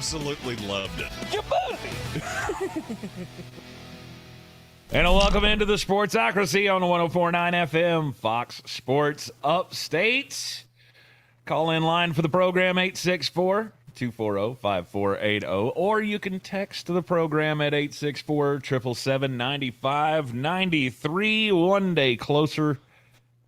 absolutely loved it. And welcome into the Sportsocracy on 104.9 FM, Fox Sports Upstate. Call in line for the program, 864-240-5480, or you can text the program at 864-777-9593. One day closer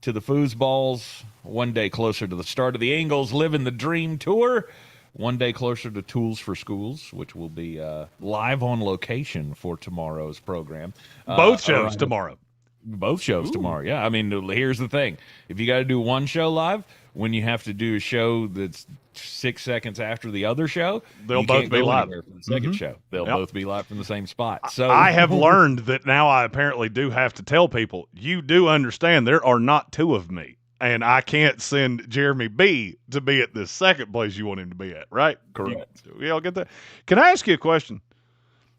to the foosballs, one day closer to the start of the Ingles Living the Dream Tour, one day closer to Tools for Schools, which will be live on location for tomorrow's program. Both shows tomorrow. Both shows tomorrow, yeah. I mean, here's the thing. If you got to do one show live, when you have to do a show that's 6 seconds after the other show, they'll both be live for the second show. They'll both be live from the same spot. So I have learned that now I apparently do have to tell people, you do understand there are not two of me, and I can't send Jeremy B to be at the second place you want him to be at, right? Correct. You all get that? Can I ask you a question?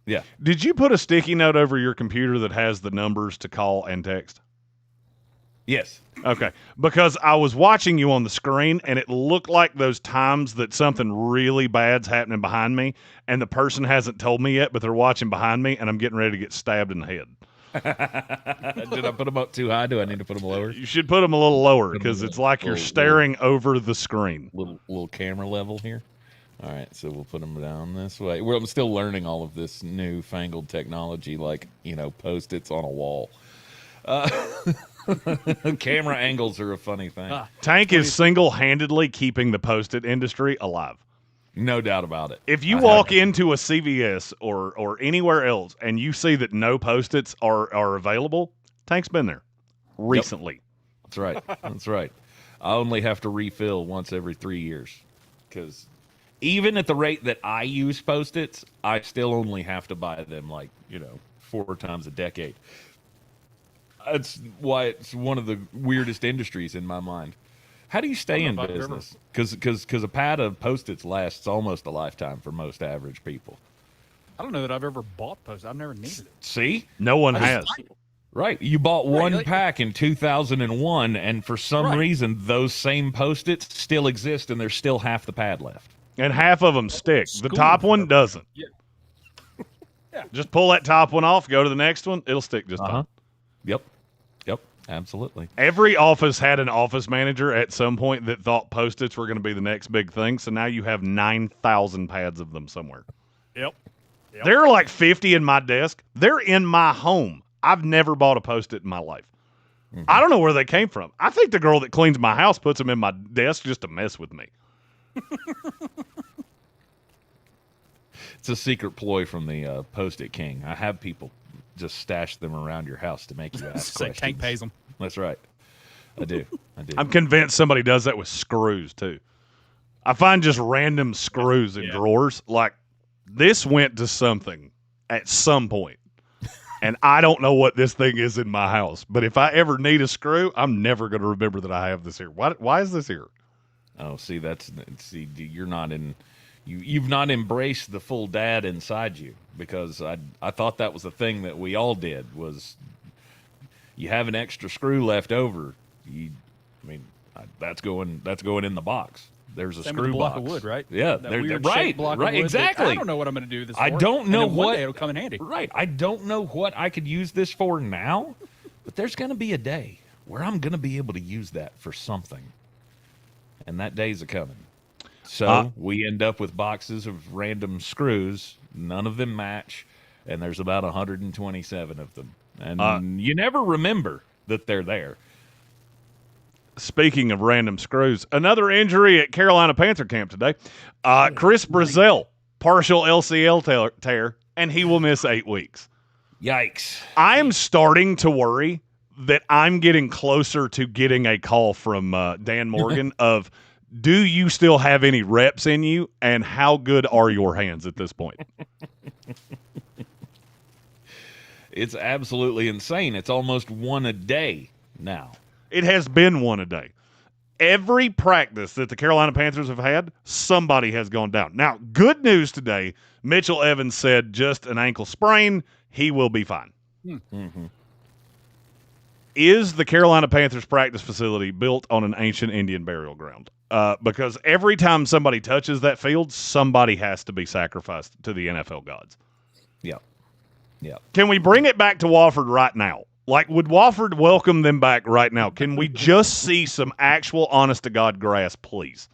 Yeah. Did you put a sticky note over your computer that has the numbers to call and text? Yes. Okay, because I was watching you on the screen, and it looked like those times that something really bad's happening behind me, and the person hasn't told me yet, but they're watching behind me, and I'm getting ready to get stabbed in the head. Did I put them up too high? Do I need to put them lower? You should put them a little lower, because it's like you're staring over the screen. Little camera level here. All right, so we'll put them down this way. Well, I'm still learning all of this newfangled technology, like, Post-its on a wall. Camera angles are a funny thing. Tank is single-handedly keeping the Post-it industry alive. No doubt about it. If you walk into a CVS or anywhere else and you see that no Post-its are available, Tank's been there recently. Yep. That's right. That's right. I only have to refill once every 3 years, because even at the rate that I use Post-its, I still only have to buy them 4 times a decade. That's why it's one of the weirdest industries in my mind. How do you stay in business? Because a pad of Post-its lasts almost a lifetime for most average people. I don't know that I've ever bought Post-its. I've never needed it. See? No one has. Right. You bought one pack in 2001, and for some reason, those same Post-its still exist, and there's still half the pad left. And half of them stick. The top one doesn't. Yeah. Just pull that top one off, go to the next one, it'll stick just fine. Yep. Absolutely. Every office had an office manager at some point that thought Post-its were going to be the next big thing, so now you have 9,000 pads of them somewhere. Yep. There are like 50 in my desk. They're in my home. I've never bought a Post-it in my life. I don't know where they came from. I think the girl that cleans my house puts them in my desk just to mess with me. It's a secret ploy from the Post-it King. I have people just stash them around your house to make you ask questions. Tank pays them. That's right. I do. I'm convinced somebody does that with screws, too. I find just random screws in drawers. Like, this went to something at some point, and I don't know what this thing is in my house. But if I ever need a screw, I'm never going to remember that I have this here. Why is this here? Oh, see, you're not in. You've not embraced the full dad inside you, because I thought that was the thing that we all did, was you have an extra screw left over. That's going in the box. There's a Same screw with the block box of wood, right? Yeah, that weird right, block right, of wood exactly. I don't know what I'm going to do this for. I don't know and then one day it'll come in handy. Right, I don't know what I could use this for now, but there's going to be a day where I'm going to be able to use that for something, and that day's a coming. So we end up with boxes of random screws. None of them match, and there's about 127 of them. And you never remember that they're there. Speaking of random screws, another injury at Carolina Panther camp today. Chris Brazzell, partial LCL tear, and he will miss 8 weeks. Yikes. I'm starting to worry that I'm getting closer to getting a call from Dan Morgan of, do you still have any reps in you, and how good are your hands at this point? It's absolutely insane. It's almost one a day now. It has been one a day. Every practice that the Carolina Panthers have had, somebody has gone down. Now, good news today, Mitchell Evans said just an ankle sprain. He will be fine. Mm-hmm. Is the Carolina Panthers practice facility built on an ancient Indian burial ground? because every time somebody touches that field, somebody has to be sacrificed to the NFL gods. Yeah. Yeah. Can we bring it back to Wofford right now? Like, would Wofford welcome them back right now? Can we just see some actual honest-to-God grass, please?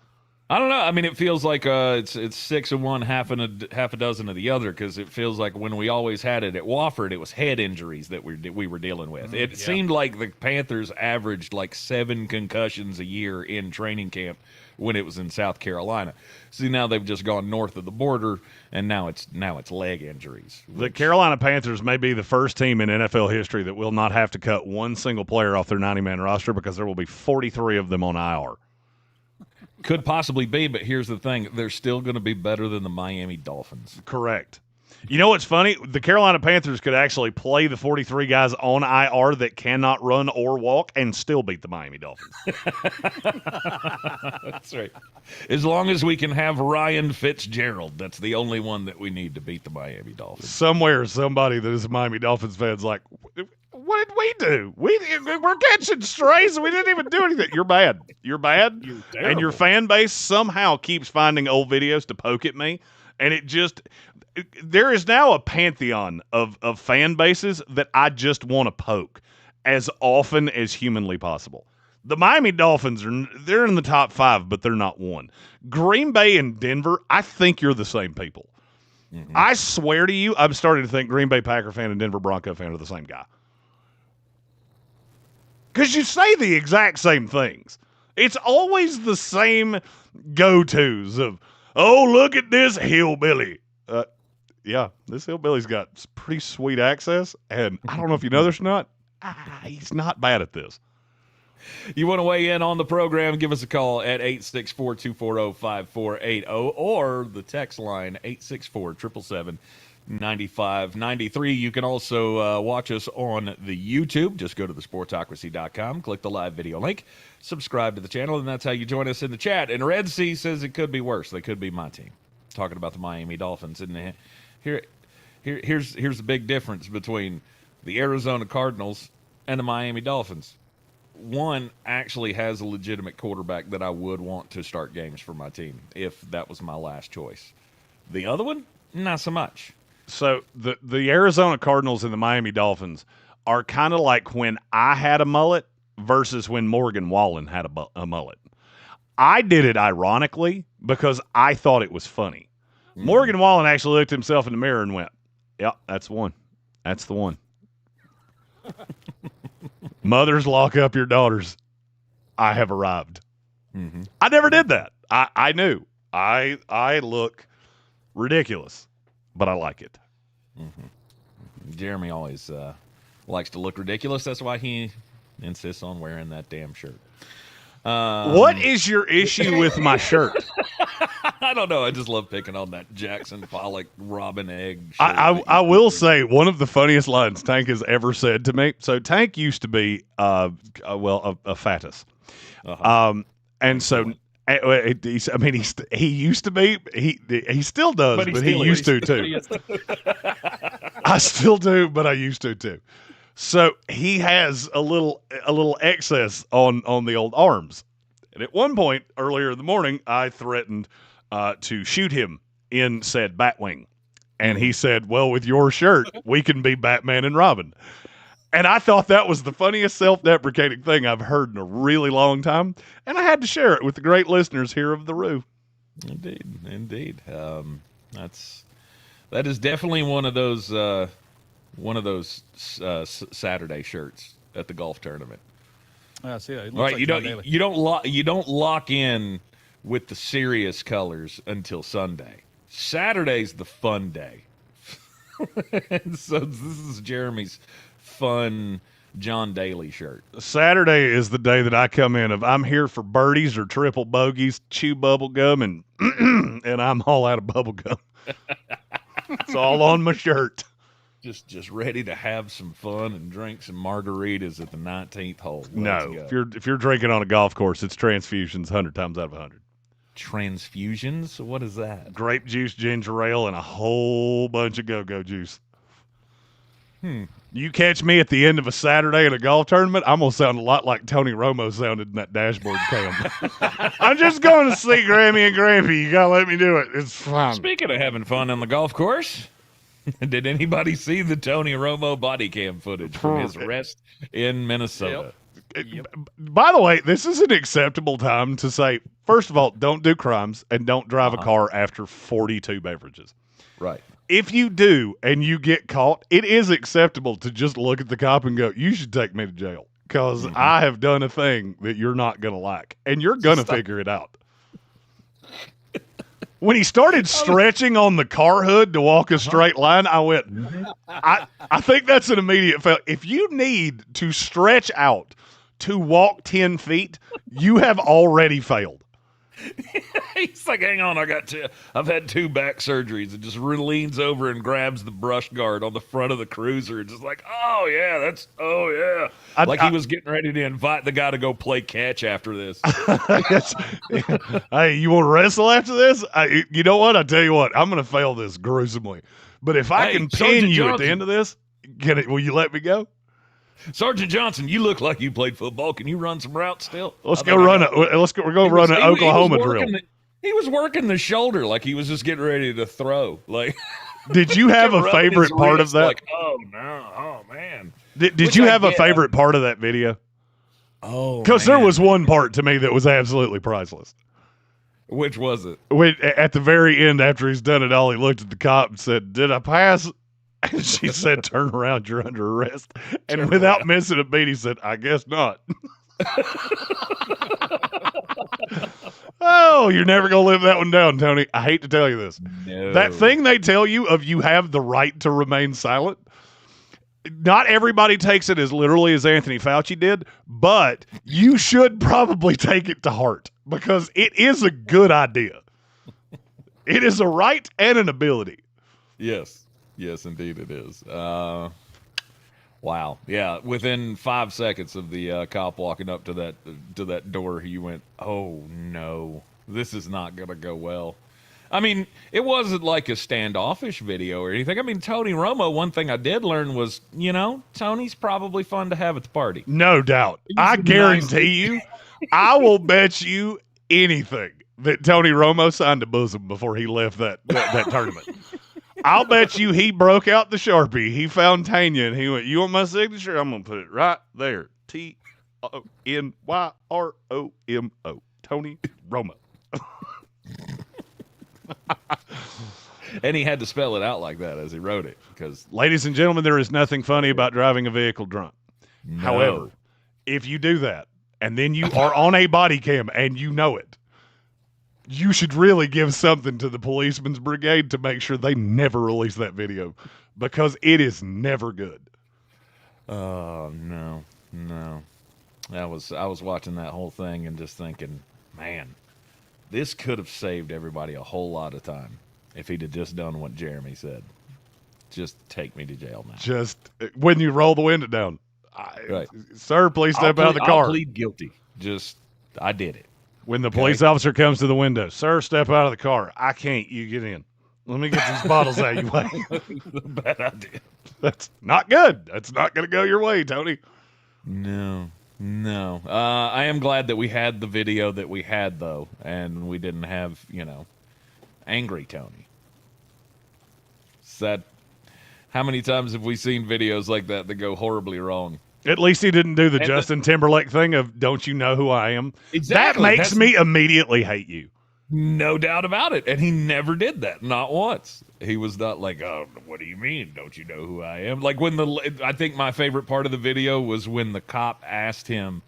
I don't know. I mean, it feels like it's 6 of one, half a dozen of the other, because it feels like when we always had it at Wofford, it was head injuries that we were dealing with. It seemed like the Panthers averaged like 7 concussions a year in training camp when it was in South Carolina. See, now they've just gone north of the border, and now it's leg injuries. The Carolina Panthers may be the first team in NFL history that will not have to cut one single player off their 90-man roster because there will be 43 of them on IR. Could possibly be, but here's the thing. They're still going to be better than the Miami Dolphins. Correct. You know what's funny? The Carolina Panthers could actually play the 43 guys on IR that cannot run or walk and still beat the Miami Dolphins. That's right. As long as we can have Ryan Fitzgerald, that's the only one that we need to beat the Miami Dolphins. Somewhere, somebody that is a Miami Dolphins fan's like, what did we do? We're catching strays and we didn't even do anything. You're bad. You're bad. And your fan base somehow keeps finding old videos to poke at me. And there is now a pantheon of fan bases that I just want to poke as often as humanly possible. The Miami Dolphins, they're in the top 5, but they're not 1. Green Bay and Denver, I think you're the same people. Mm-hmm. I swear to you, I'm starting to think Green Bay Packer fan and Denver Bronco fan are the same guy. Because you say the exact same things. It's always the same go-tos of, oh, look at this hillbilly. Yeah, this hillbilly's got pretty sweet access, and I don't know if you know this or not, he's not bad at this. You want to weigh in on the program, give us a call at 864-240-5480 or the text line 864-777-9593. You can also watch us on the YouTube. Just go to the sportsocracy.com, click the live video link, subscribe to the channel, and that's how you join us in the chat. And Red Sea says it could be worse. They could be my team. Talking about the Miami Dolphins. And here's the big difference between the Arizona Cardinals and the Miami Dolphins. One actually has a legitimate quarterback that I would want to start games for my team if that was my last choice. The other one, not so much. So the Arizona Cardinals and the Miami Dolphins are kind of like when I had a mullet versus when Morgan Wallen had a mullet. I did it ironically because I thought it was funny. Mm. Morgan Wallen actually looked himself in the mirror and went, "Yep, that's the one. That's the one." Mothers, lock up your daughters. I have arrived. Mm-hmm. I never did that. I knew. I look ridiculous, but I like it. Mm-hmm. Jeremy always likes to look ridiculous. That's why he insists on wearing that damn shirt. What is your issue with my shirt? I don't know. I just love picking on that Jackson Pollock Robin Egg shirt. I will say one of the funniest lines Tank has ever said to me. So Tank used to be, a fatus. Uh-huh. And so he used to be. He still does, but he used to too. I still do, but I used to too. So he has a little excess on the old arms. And at one point earlier in the morning, I threatened to shoot him in said Batwing. And he said, "Well, with your shirt, we can be Batman and Robin." And I thought that was the funniest self-deprecating thing I've heard in a really long time. And I had to share it with the great listeners here of The Roo. Indeed. That is definitely one of those Saturday shirts at the golf tournament. I see that. It Right, like you don't lock in with the serious colors until Sunday. Saturday's the fun day. So this is Jeremy's fun John Daly shirt. Saturday is the day that I come in of I'm here for birdies or triple bogeys, chew bubble gum, and and I'm all out of bubble gum. It's all on my shirt. Just ready to have some fun and drink some margaritas at the 19th hole. No, if you're drinking on a golf course, it's transfusions 100 times out of 100. Transfusions? What is that? Grape juice, ginger ale, and a whole bunch of go-go juice. You catch me at the end of a Saturday in a golf tournament, I'm going to sound a lot like Tony Romo sounded in that dashboard cam. I'm just going to see Grammy and Grampy. You got to let me do it. It's fine. Speaking of having fun on the golf course, did anybody see the Tony Romo body cam footage from his rest in Minnesota? Yep. By the way, this is an acceptable time to say, first of all, don't do crimes and don't drive a car after 42 beverages. Right. If you do and you get caught, it is acceptable to just look at the cop and go, you should take me to jail because I have done a thing that you're not going to like, and you're going to figure it out. When he started stretching on the car hood to walk a straight line, I went, I think that's an immediate fail. If you need to stretch out to walk 10 feet, you have already failed. He's like, hang on, I've had 2 back surgeries, and just leans over and grabs the brush guard on the front of the cruiser, just like, like he was getting ready to invite the guy to go play catch after this. Hey, you want to wrestle after this? You know what? I tell you what, I'm going to fail this gruesomely. But if I can pin you at the end of this, will you let me go? Sergeant Johnson, you look like you played football. Can you run some routes still? Let's go run an Oklahoma drill. He was working the shoulder like he was just getting ready to throw. Like, did you have a favorite part of that? Like, oh no, oh man. Did you have a favorite part of that video? Oh, because there was one part to me that was absolutely priceless. Which was it? At the very end, after he's done it all, he looked at the cop and said, "Did I pass?" And she said, "Turn around, you're under arrest." And without missing a beat, he said, "I guess not." Oh, you're never going to live that one down, Tony. I hate to tell you this. No. That thing they tell you of you have the right to remain silent, not everybody takes it as literally as Anthony Fauci did, but you should probably take it to heart because it is a good idea. It is a right and an ability. Yes. Yes, indeed it is. Wow. Yeah. Within 5 seconds of the cop walking up to that door, he went, "Oh no, this is not going to go well." I mean, it wasn't like a standoffish video or anything. I mean, Tony Romo, one thing I did learn was, Tony's probably fun to have at the party. No doubt. I guarantee you, I will bet you anything that Tony Romo signed a bosom before he left that tournament. I'll bet you he broke out the Sharpie. He found Tanya and he went, "You want my signature? I'm going to put it right there. TonyRomo. Tony Romo." And he had to spell it out like that as he wrote it. Because, ladies and gentlemen, there is nothing funny about driving a vehicle drunk. No. However, if you do that and then you are on a body cam and you know it, you should really give something to the policeman's brigade to make sure they never release that video because it is never good. Oh, no. I was watching that whole thing and just thinking, man, this could have saved everybody a whole lot of time if he'd have just done what Jeremy said. Just take me to jail now. Just when you roll the window down. Right. Sir, please step out of the car. I'll plead guilty. I did it. When the police officer comes to the window, "Sir, step out of the car." "I can't. You get in. Let me get these bottles out of your way." Bad idea. That's not good. That's not going to go your way, Tony. No. I am glad that we had the video that we had, though, and we didn't have, angry Tony. How many times have we seen videos like that go horribly wrong? At least he didn't do the Justin Timberlake thing of "Don't you know who I am?" Exactly. That makes me immediately hate you. No doubt about it. And he never did that. Not once. He was not like, "Oh, what do you mean? Don't you know who I am?" Like I think my favorite part of the video was when the cop asked him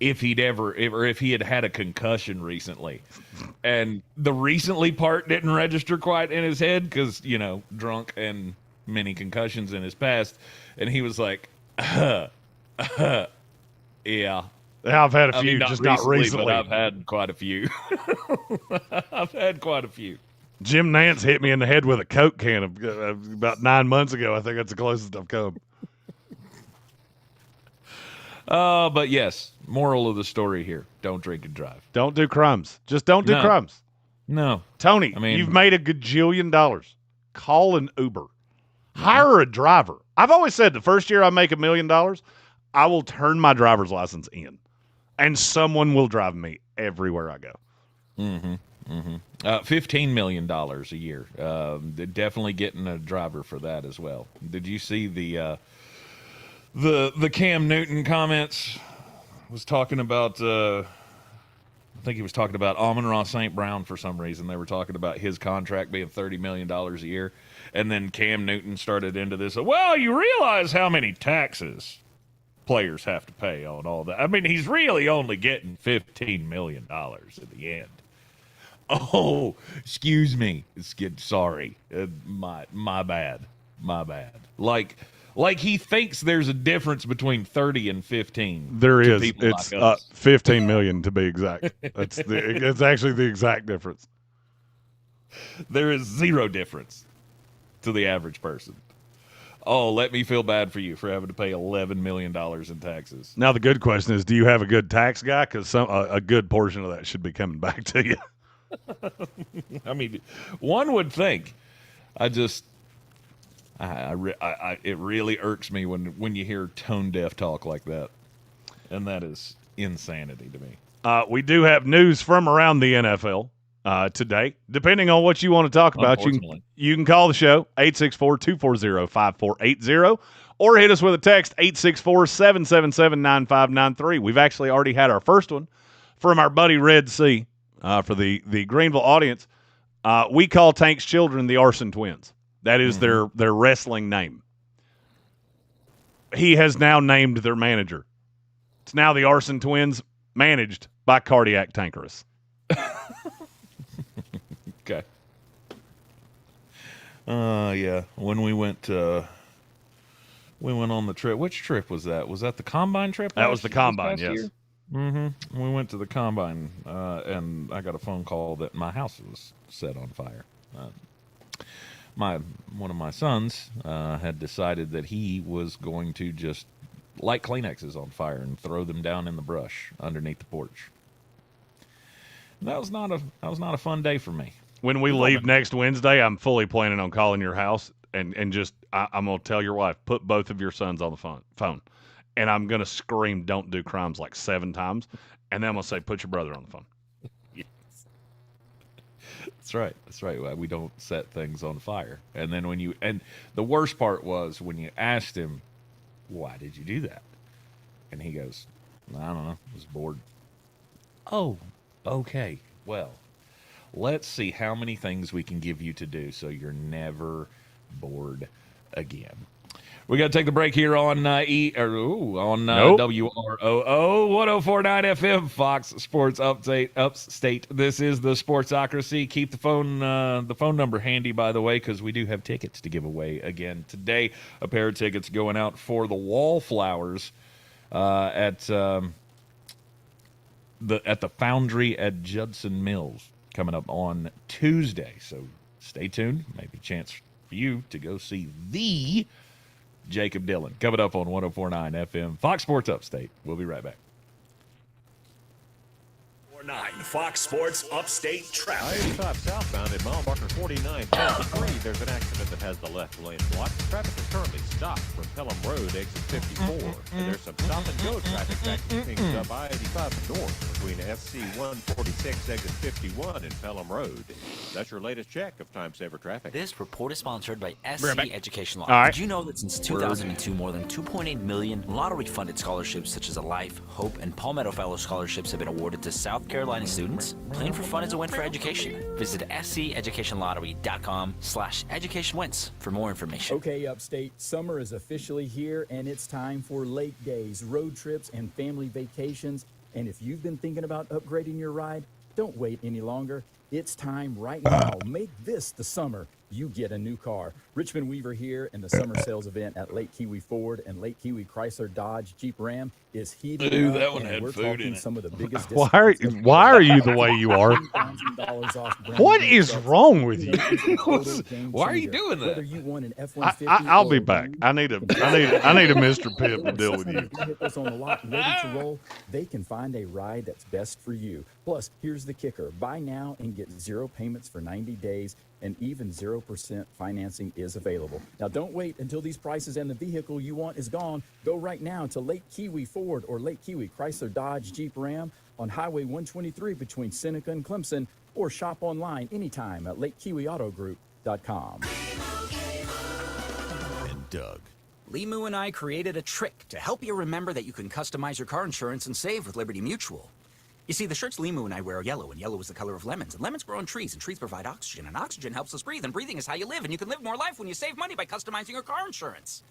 if he had had a concussion recently. And the recently part didn't register quite in his head because, drunk and many concussions in his past. And he was like, yeah. I've had a few, not recently. But I've had quite a few. Jim Nance hit me in the head with a Coke can about 9 months ago. I think that's the closest I've come. But yes, moral of the story here: don't drink and drive. Don't do crumbs. Just don't do crumbs. No, Tony, you've made $1 gajillion. Call an Uber. Hire a driver. I've always said the first year I make $1 million, I will turn my driver's license in, and someone will drive me everywhere I go. $15 million a year. Definitely getting a driver for that as well. Did you see the Cam Newton comments? Was talking about I think he was talking about Amon-Ra St. Brown for some reason. They were talking about his contract being $30 million a year. And then Cam Newton started into this. Well, you realize how many taxes players have to pay on all that. I mean, he's really only getting $15 million at the end. Oh, excuse me. Sorry. My bad. Like he thinks there's a difference between 30 and 15. There is. It's like us. 15 million to be exact. It's actually the exact difference. There is zero difference to the average person. Oh, let me feel bad for you for having to pay $11 million in taxes. Now the good question is, do you have a good tax guy? Because a good portion of that should be coming back to you. I mean, one would think. It really irks me when you hear tone deaf talk like that, and that is insanity to me. We do have news from around the NFL today. Depending on what you want to talk about, you can call the show 864-240-5480 or hit us with a text 864-777-9593. We've actually already had our first one from our buddy Red C. For the Greeneville audience. We call Tank's children the Arson Twins. That is their wrestling name. He has now named their manager. It's now the Arson Twins, managed by Cardiac Tankerus. Okay. Yeah. When we went on the trip. Which trip was that? Was that the Combine trip? That was the Combine, yes. Year? Mm-hmm. We went to the Combine, and I got a phone call that my house was set on fire. One of my sons had decided that he was going to just light Kleenexes on fire and throw them down in the brush underneath the porch. And that was not a fun day for me. When we leave next Wednesday, I'm fully planning on calling your house and just I'm gonna tell your wife, put both of your sons on the phone. And I'm going to scream, don't do crimes, like 7 times. And then I'm going to say, put your brother on the phone. Yes. That's right. We don't set things on fire. And then and the worst part was when you asked him, why did you do that? And he goes, I don't know. I was bored. Oh, okay. Well, let's see how many things we can give you to do so you're never bored again. We got to take the break here on WROO 1049 FM Fox Sports Upstate. This is the Sportsocracy. Keep the phone number handy, by the way, because we do have tickets to give away again today. A pair of tickets going out for the Wallflowers at the Foundry at Judson Mills coming up on Tuesday. So stay tuned. Maybe a chance for you to go see the Jacob Dillon coming up on 1049 FM Fox Sports Upstate. We'll be right back. 9 Fox Sports Upstate traffic. I-85 southbound at mile marker 49 past 3. There's an accident that has the left lane blocked. Traffic is currently stopped from Pelham Road, exit 54. And there's some stop-and-go traffic that continues up I-85 north between SC 146, exit 51 and Pelham Road. That's your latest check of time-saver traffic. This report is sponsored by SC Education Law. Right. Did you know that since 2002, more than 2.8 million lottery-funded scholarships such as the Life, Hope, and Palmetto Fellow scholarships have been awarded to South Carolina students? Playing for fun is a win for education. Visit sceducationlottery.com/educationwins for more information. Okay, Upstate, summer is officially here, and it's time for lake days, road trips, and family vacations. And if you've been thinking about upgrading your ride, don't wait any longer. It's time right now. Make this the summer you get a new car. Richmond Weaver here, and the summer sales event at Lake Kiwi Ford and Lake Kiwi Chrysler Dodge Jeep Ram is heating up, that one and had we're food talking in it. some of the biggest Why discounts. are you the way you are? $3,000 off brand What new is trucks. wrong with you? Why are you doing that? Whether you want an F-150 I'll be or a back. new I need a Mr. Pip to deal with you. Vehicles on the lot ready to roll, they can find a ride that's best for you. Plus, here's the kicker. Buy now and get 0 payments for 90 days and even 0% financing is available. Now, don't wait until these prices and the vehicle you want is gone. Go right now to Lake Kiwi Ford or Lake Kiwi Chrysler Dodge Jeep Ram on Highway 123 between Seneca and Clemson, or shop online anytime at LakeKiwiAutoGroup.com. And Doug. Limu and I created a trick to help you remember that you can customize your car insurance and save with Liberty Mutual. You see, the shirts Limu and I wear are yellow, and yellow is the color of lemons. And lemons grow on trees, and trees provide oxygen. And oxygen helps us breathe, and breathing is how you live. And you can live more life when you save money by customizing your car insurance.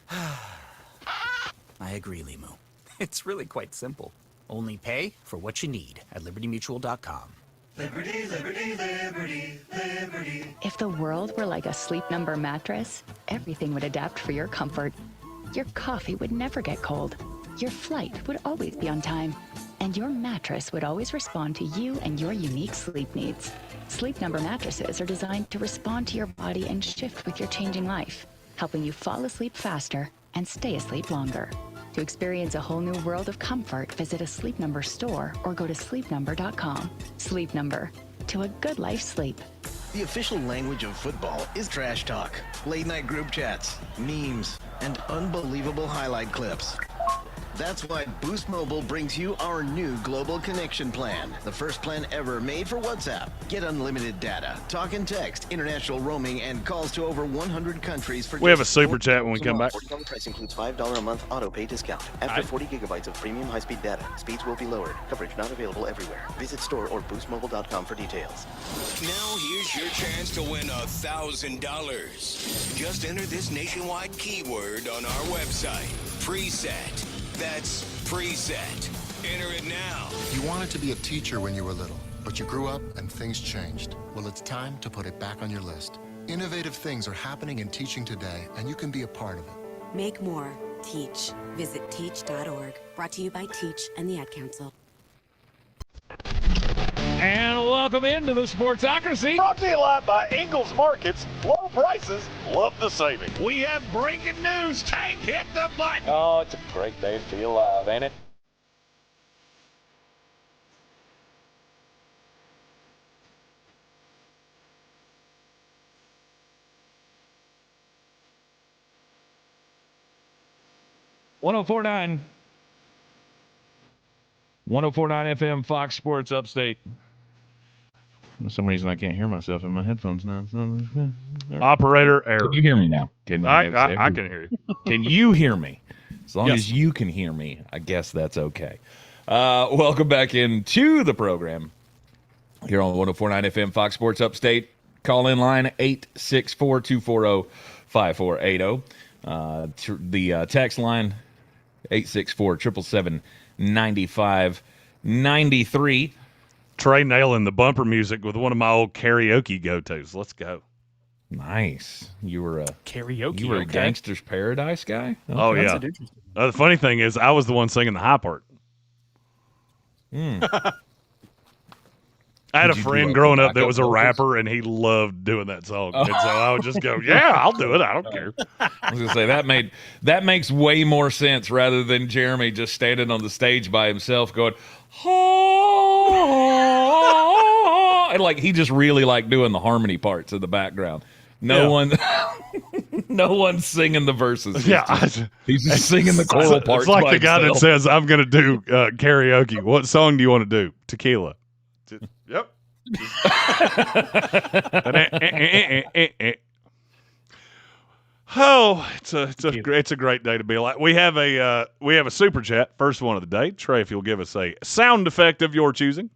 I agree, Limu. It's really quite simple. Only pay for what you need at LibertyMutual.com. Liberty, liberty, liberty, liberty. If the world were like a Sleep Number mattress, everything would adapt for your comfort. Your coffee would never get cold. Your flight would always be on time. And your mattress would always respond to you and your unique sleep needs. Sleep Number mattresses are designed to respond to your body and shift with your changing life, helping you fall asleep faster and stay asleep longer. To experience a whole new world of comfort, visit a Sleep Number store or go to sleepnumber.com. Sleep Number. To a good life sleep. The official language of football is trash talk, late night group chats, memes, and unbelievable highlight clips. That's why Boost Mobile brings you our new global connection plan. The first plan ever made for WhatsApp. Get unlimited data, talk and text, international roaming, and calls to over 100 countries for We have a super chat when we come back. $40 price includes $5 a month auto pay discount. After 40 gigabytes of premium high-speed data, speeds will be lowered. Coverage not available everywhere. Visit store or boostmobile.com for details. Now here's your chance to win $1,000. Just enter this nationwide keyword on our website. Preset. That's preset. Enter it now. You wanted to be a teacher when you were little, but you grew up and things changed. Well, it's time to put it back on your list. Innovative things are happening in teaching today, and you can be a part of it. Make more. Teach. Visit teach.org. Brought to you by Teach and the Ad Council. And welcome into the Sportsocracy. Brought to you live by Ingles Markets. Low prices, love the saving. We have breaking news. Tank, hit the button. Oh, it's a great day to be alive, ain't it? .1049 FM Fox Sports Upstate. For some reason, I can't hear myself in my headphones now. Operator error. Can you hear me now? I can hear you. Can you hear me? As long Yes. as you can hear me, I guess that's okay. Welcome back into the program here on 104.9 FM Fox Sports Upstate. Call in line 864-240-5480. The text line 864-777-9593. Trey nailing the bumper music with one of my old karaoke go-tos. Let's go. Nice. You were a karaoke. You were a Gangster's Paradise guy? Oh, yeah. The funny thing is, I was the one singing the high part. I had a friend growing up that was a rapper, and he loved doing that song. And so I would just go, yeah, I'll do it. I don't care. I was going to say, that makes way more sense rather than Jeremy just standing on the stage by himself going, oh, and like he just really liked doing the harmony parts in the background. No one's singing the verses. He's just singing the choral parts. It's like by the guy himself. that says, I'm going to do karaoke. What song do you want to do? Tequila. Yep. Oh, it's a great day to be alive. We have a super chat, first one of the day. Trey, if you'll give us a sound effect of your choosing.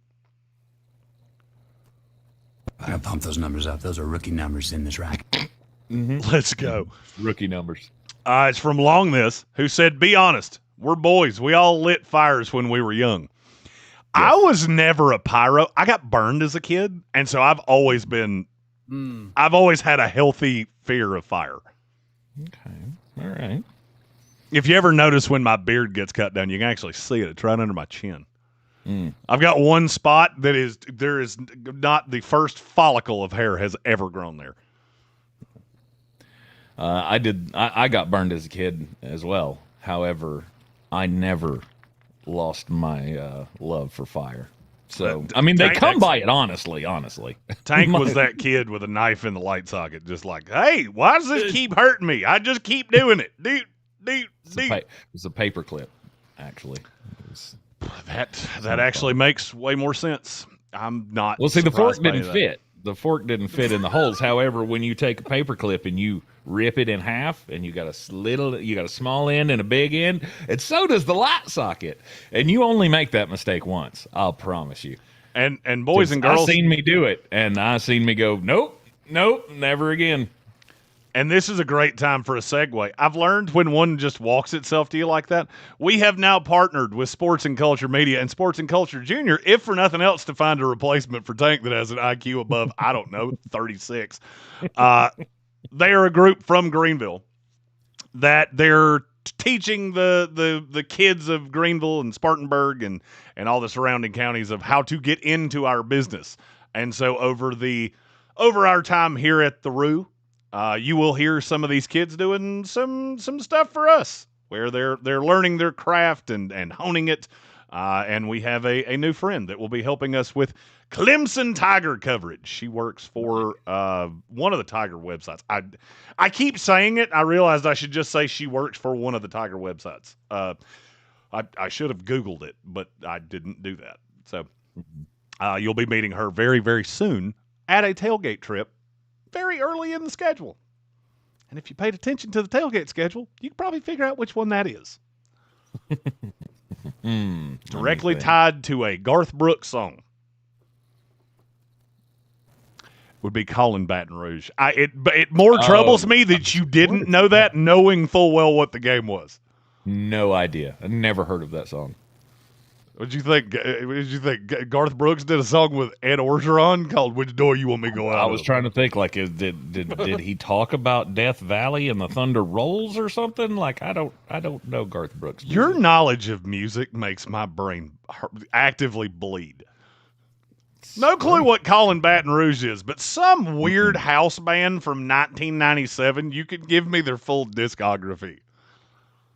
I gotta pump those numbers up. Those are rookie numbers in this rack. Let's go. Rookie numbers. It's from Long This, who said, be honest, we're boys. We all lit fires when we were young. Yes. I was never a pyro. I got burned as a kid, and so I've always been I've always had a healthy fear of fire. Okay. All right. If you ever notice when my beard gets cut down, you can actually see it. It's right under my chin. I've got one spot there is not the first follicle of hair has ever grown there. I got burned as a kid as well. However, I never lost my love for fire. So, I mean, they Tank- come by it honestly. Tank was that kid with a knife in the light socket, just like, hey, why does this keep hurting me? I just keep doing it. It's a paper clip, actually. That actually makes way more sense. I'm not. Well, see, the fork surprised by didn't that. fit. The fork didn't fit in the holes. However, when you take a paper clip and you rip it in half, and you got a small end and a big end, and so does the light socket. And you only make that mistake once. I'll promise you. And boys and girls, I seen me do it, and I seen me go, nope, never again. And this is a great time for a segue. I've learned when one just walks itself to you like that, we have now partnered with Sports and Culture Media and Sports and Culture Junior, if for nothing else, to find a replacement for Tank that has an IQ above, 36. They are a group from Greeneville that they're teaching the kids of Greeneville and Spartanburg and all the surrounding counties of how to get into our business. And so over our time here at the Roo, you will hear some of these kids doing some stuff for us where they're learning their craft and honing it. And we have a new friend that will be helping us with Clemson Tiger coverage. She works for one of the Tiger websites. I keep saying it. I realized I should just say she works for one of the Tiger websites. I should have Googled it, but I didn't do that. So you'll be meeting her very, very soon at a tailgate trip very early in the schedule. And if you paid attention to the tailgate schedule, you can probably figure out which one that is. Directly tied to a Garth Brooks song. Would be Colin Baton Rouge. It more troubles me that you didn't know that, knowing full well what the game was. No idea. I never heard of that song. What did you think? Garth Brooks did a song with Ed Orgeron called "Which Door You Want Me to Go Out?" I was trying to think, like, did he talk about Death Valley and the Thunder Rolls or something? Like, I don't know Garth Brooks. Music. Your knowledge of music makes my brain actively bleed. No clue what Colin Baton Rouge is, but some weird house band from 1997. You could give me their full discography.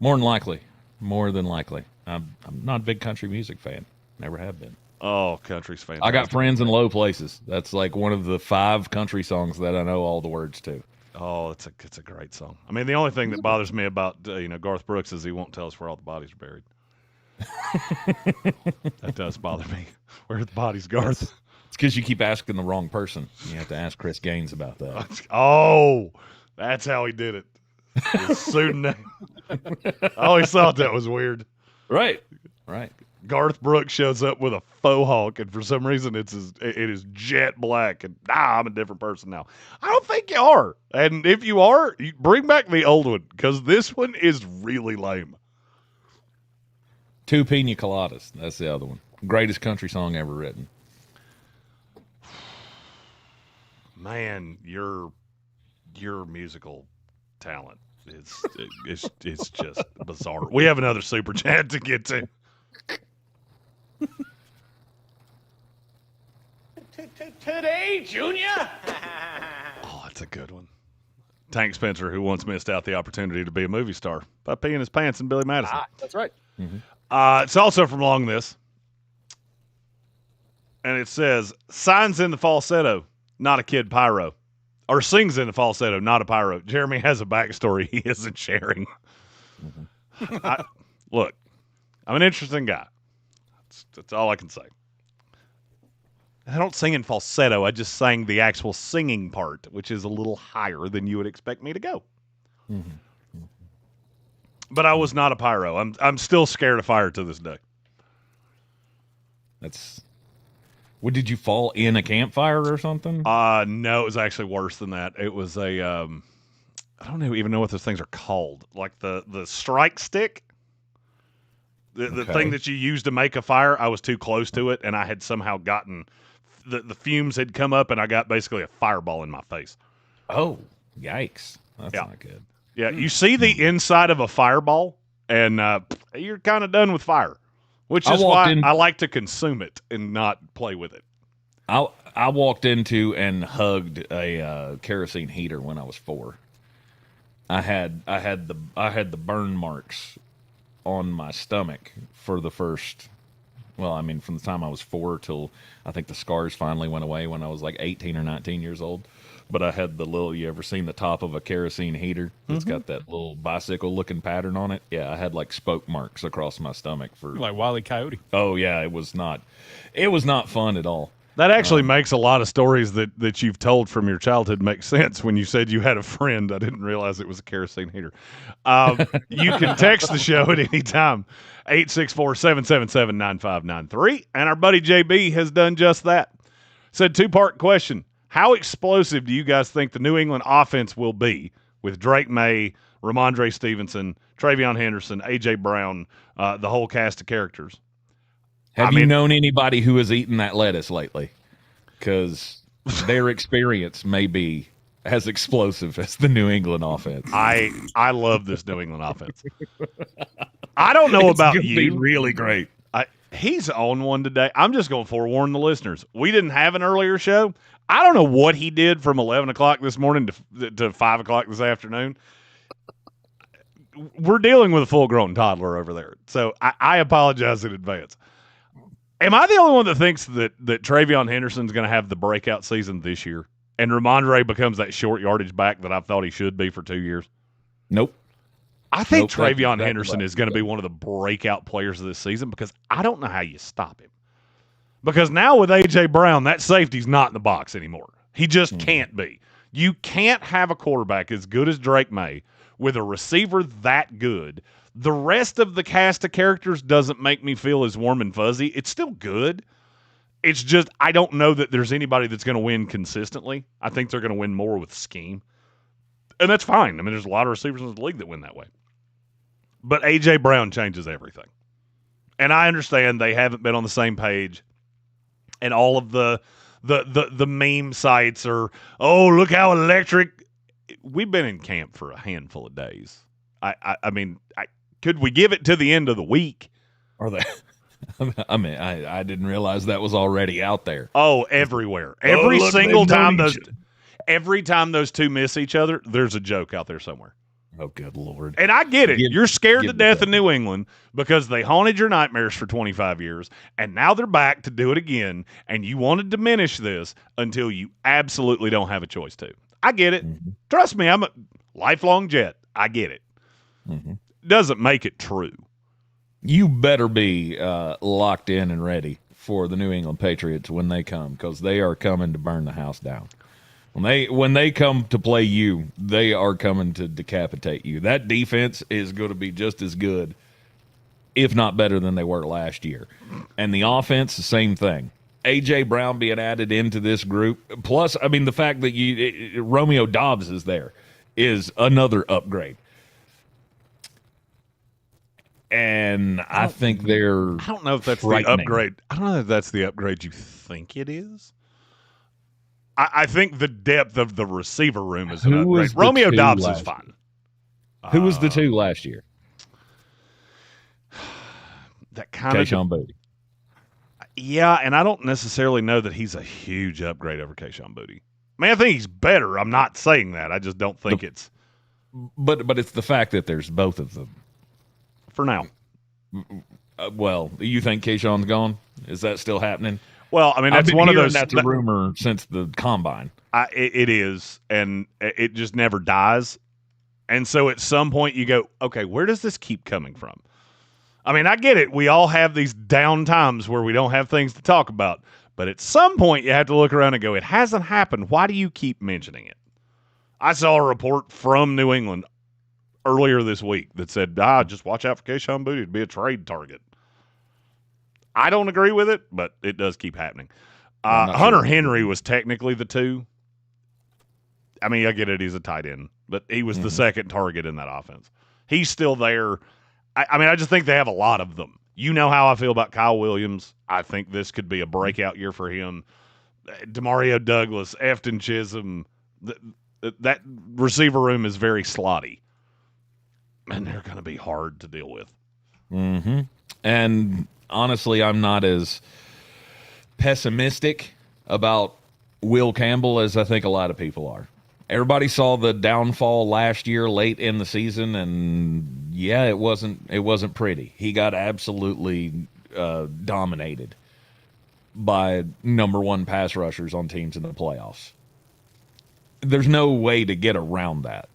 More than likely. I'm not a big country music fan. Never have been. Oh, country's fantastic. I got friends in low places. That's like one of the 5 country songs that I know all the words to. Oh, it's a great song. I mean, the only thing that bothers me about Garth Brooks is he won't tell us where all the bodies are buried. That does bother me. Where are the bodies, Garth? It's because you keep asking the wrong person. You have to ask Chris Gaines about that. Oh, that's how he did it. His pseudonym. I always thought that was weird. Right. Garth Brooks shows up with a faux hawk, and for some reason it is jet black, and I'm a different person now. I don't think you are. And if you are, you bring back the old one, because this one is really lame. 2 Pina Coladas. That's the other one. Greatest country song ever written. Man, your musical talent it's just bizarre. We have another super chat to get to. Today, Junior. Oh, that's a good one. Tank Spencer, who once missed out the opportunity to be a movie star by peeing his pants in Billy Madison. That's right. It's also from Long This. And it says, signs in the falsetto, not a kid pyro. Or sings in the falsetto, not a pyro. Jeremy has a backstory he isn't sharing. Look, I'm an interesting guy. That's all I can say. I don't sing in falsetto. I just sang the actual singing part, which is a little higher than you would expect me to go. But I was not a pyro. I'm still scared of fire to this day. What, did you fall in a campfire or something? No, it was actually worse than that. It was I don't even know what those things are called. Like the strike stick. The thing that you use to make a fire, I was too close to it, and I had somehow gotten the fumes had come up, and I got basically a fireball in my face. Oh, yikes! That's not good. Yeah, you see the inside of a fireball, and you're kind of done with fire, which is why I like to consume it and not play with it. I walked into and hugged a kerosene heater when I was 4. I had the burn marks on my stomach for the first Well, I mean, from the time I was 4 till I think the scars finally went away when I was like 18 or 19 years old. But I had the little, you ever seen the top of a kerosene heater? It's got that little bicycle looking pattern on it. Yeah, I had like spoke marks across my stomach for Like Wile E. Coyote. Oh yeah, it was not fun at all. That actually makes a lot of stories that you've told from your childhood make sense. When you said you had a friend, I didn't realize it was a kerosene heater. You can text the show at any time, 864-777-9593. And our buddy JB has done just that. Said, two-part question. How explosive do you guys think the New England offense will be with Drake May, Ramondre Stevenson, Travion Henderson, A.J. Brown, the whole cast of characters? Have you known anybody who has eaten that lettuce lately? Because their experience may be as explosive as the New England offense. I love this New England offense. I don't know about you. Be really great. He's on one today. I'm just going to forewarn the listeners. We didn't have an earlier show. I don't know what he did from 11 o'clock this morning to 5 o'clock this afternoon. We're dealing with a full-grown toddler over there, so I apologize in advance. Am I the only one that thinks that Travion Henderson's going to have the breakout season this year, and Ramondre becomes that short yardage back that I thought he should be for 2 years? Nope. I think Travion Henderson is going to be one of the breakout players of this season because I don't know how you stop him. Because now with A.J. Brown, that safety's not in the box anymore. He just can't be. You can't have a quarterback as good as Drake May with a receiver that good. The rest of the cast of characters doesn't make me feel as warm and fuzzy. It's still good. It's just I don't know that there's anybody that's going to win consistently. I think they're going to win more with scheme. And that's fine. I mean, there's a lot of receivers in the league that win that way. But A.J. Brown changes everything. And I understand they haven't been on the same page. And all of the meme sites are, oh, look how electric. We've been in camp for a handful of days. I mean, could we give it to the end of the week? Are they? I mean, I didn't realize that was already out there. Oh, everywhere. Every time those two miss each other, there's a joke out there somewhere. Oh, good Lord. And I get it. You're scared to death of New England because they haunted your nightmares for 25 years, and now they're back to do it again, and you want to diminish this until you absolutely don't have a choice to. I get it. Mm-hmm. Trust me, I'm a lifelong Jet. I get it. Mm-hmm. Doesn't make it true. You better be locked in and ready for the New England Patriots when they come, because they are coming to burn the house down. When they come to play you, they are coming to decapitate you. That defense is going to be just as good, if not better than they were last year. And the offense, the same thing. A.J. Brown being added into this group, plus, I mean, the fact that Romeo Doubs is there is another upgrade. And I think they're I don't know if that's the upgrade. I don't know if that's the upgrade you think it is. I think the depth of the receiver room is an upgrade. Romeo Doubs is fine. Who was the two last year? That kind of Kayshon Boutte. Yeah, and I don't necessarily know that he's a huge upgrade over Kayshon Boutte. I mean, I think he's better. I'm not saying that. I just don't think it's. But it's the fact that there's both of them. For now. Well, you think Kayshon's gone? Is that still happening? Well, I mean, that's one of those. That's a rumor since the combine. It is, and it just never dies. And so at some point you go, okay, where does this keep coming from? I mean, I get it. We all have these down times where we don't have things to talk about. But at some point you have to look around and go, it hasn't happened. Why do you keep mentioning it? I saw a report from New England earlier this week that said, just watch out for Kayshon Boutte to be a trade target. I don't agree with it, but it does keep happening. Hunter Henry was technically the two. I mean, I get it. He's a tight end, but he was the second target in that offense. He's still there. I mean, I just think they have a lot of them. You know how I feel about Kyle Williams. I think this could be a breakout year for him. Demario Douglas, Efton Chisholm. That receiver room is very slotty. And they're going to be hard to deal with. Mm-hmm. And honestly, I'm not as pessimistic about Will Campbell as I think a lot of people are. Everybody saw the downfall last year late in the season, and yeah, it wasn't pretty. He got absolutely dominated by number one pass rushers on teams in the playoffs. There's no way to get around that.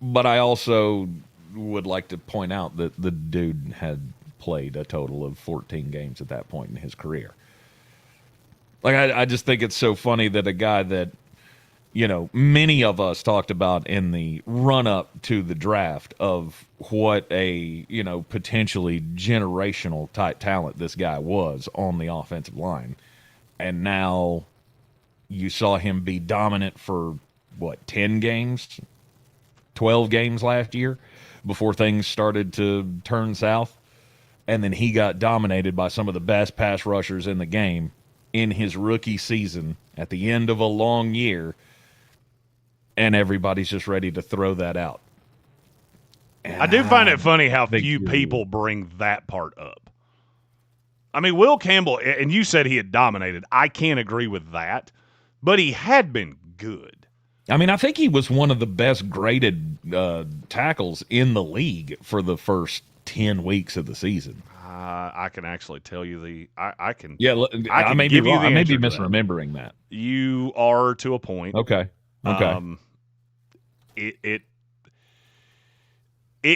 But I also would like to point out that the dude had played a total of 14 games at that point in his career. Like, I just think it's so funny that a guy that, you know, many of us talked about in the run-up to the draft of what a, you know, potentially generational type talent this guy was on the offensive line. And now you saw him be dominant for, 10 games? 12 games last year before things started to turn south. And then he got dominated by some of the best pass rushers in the game in his rookie season at the end of a long year. And everybody's just ready to throw that out. And I do find it funny how few people bring that part up. I mean, Will Campbell, and you said he had dominated. I can't agree with that, but he had been good. I mean, I think he was one of the best graded tackles in the league for the first 10 weeks of the season. I can actually tell you I can. Yeah, I may be wrong. I may be misremembering that. You are to a point. Okay. It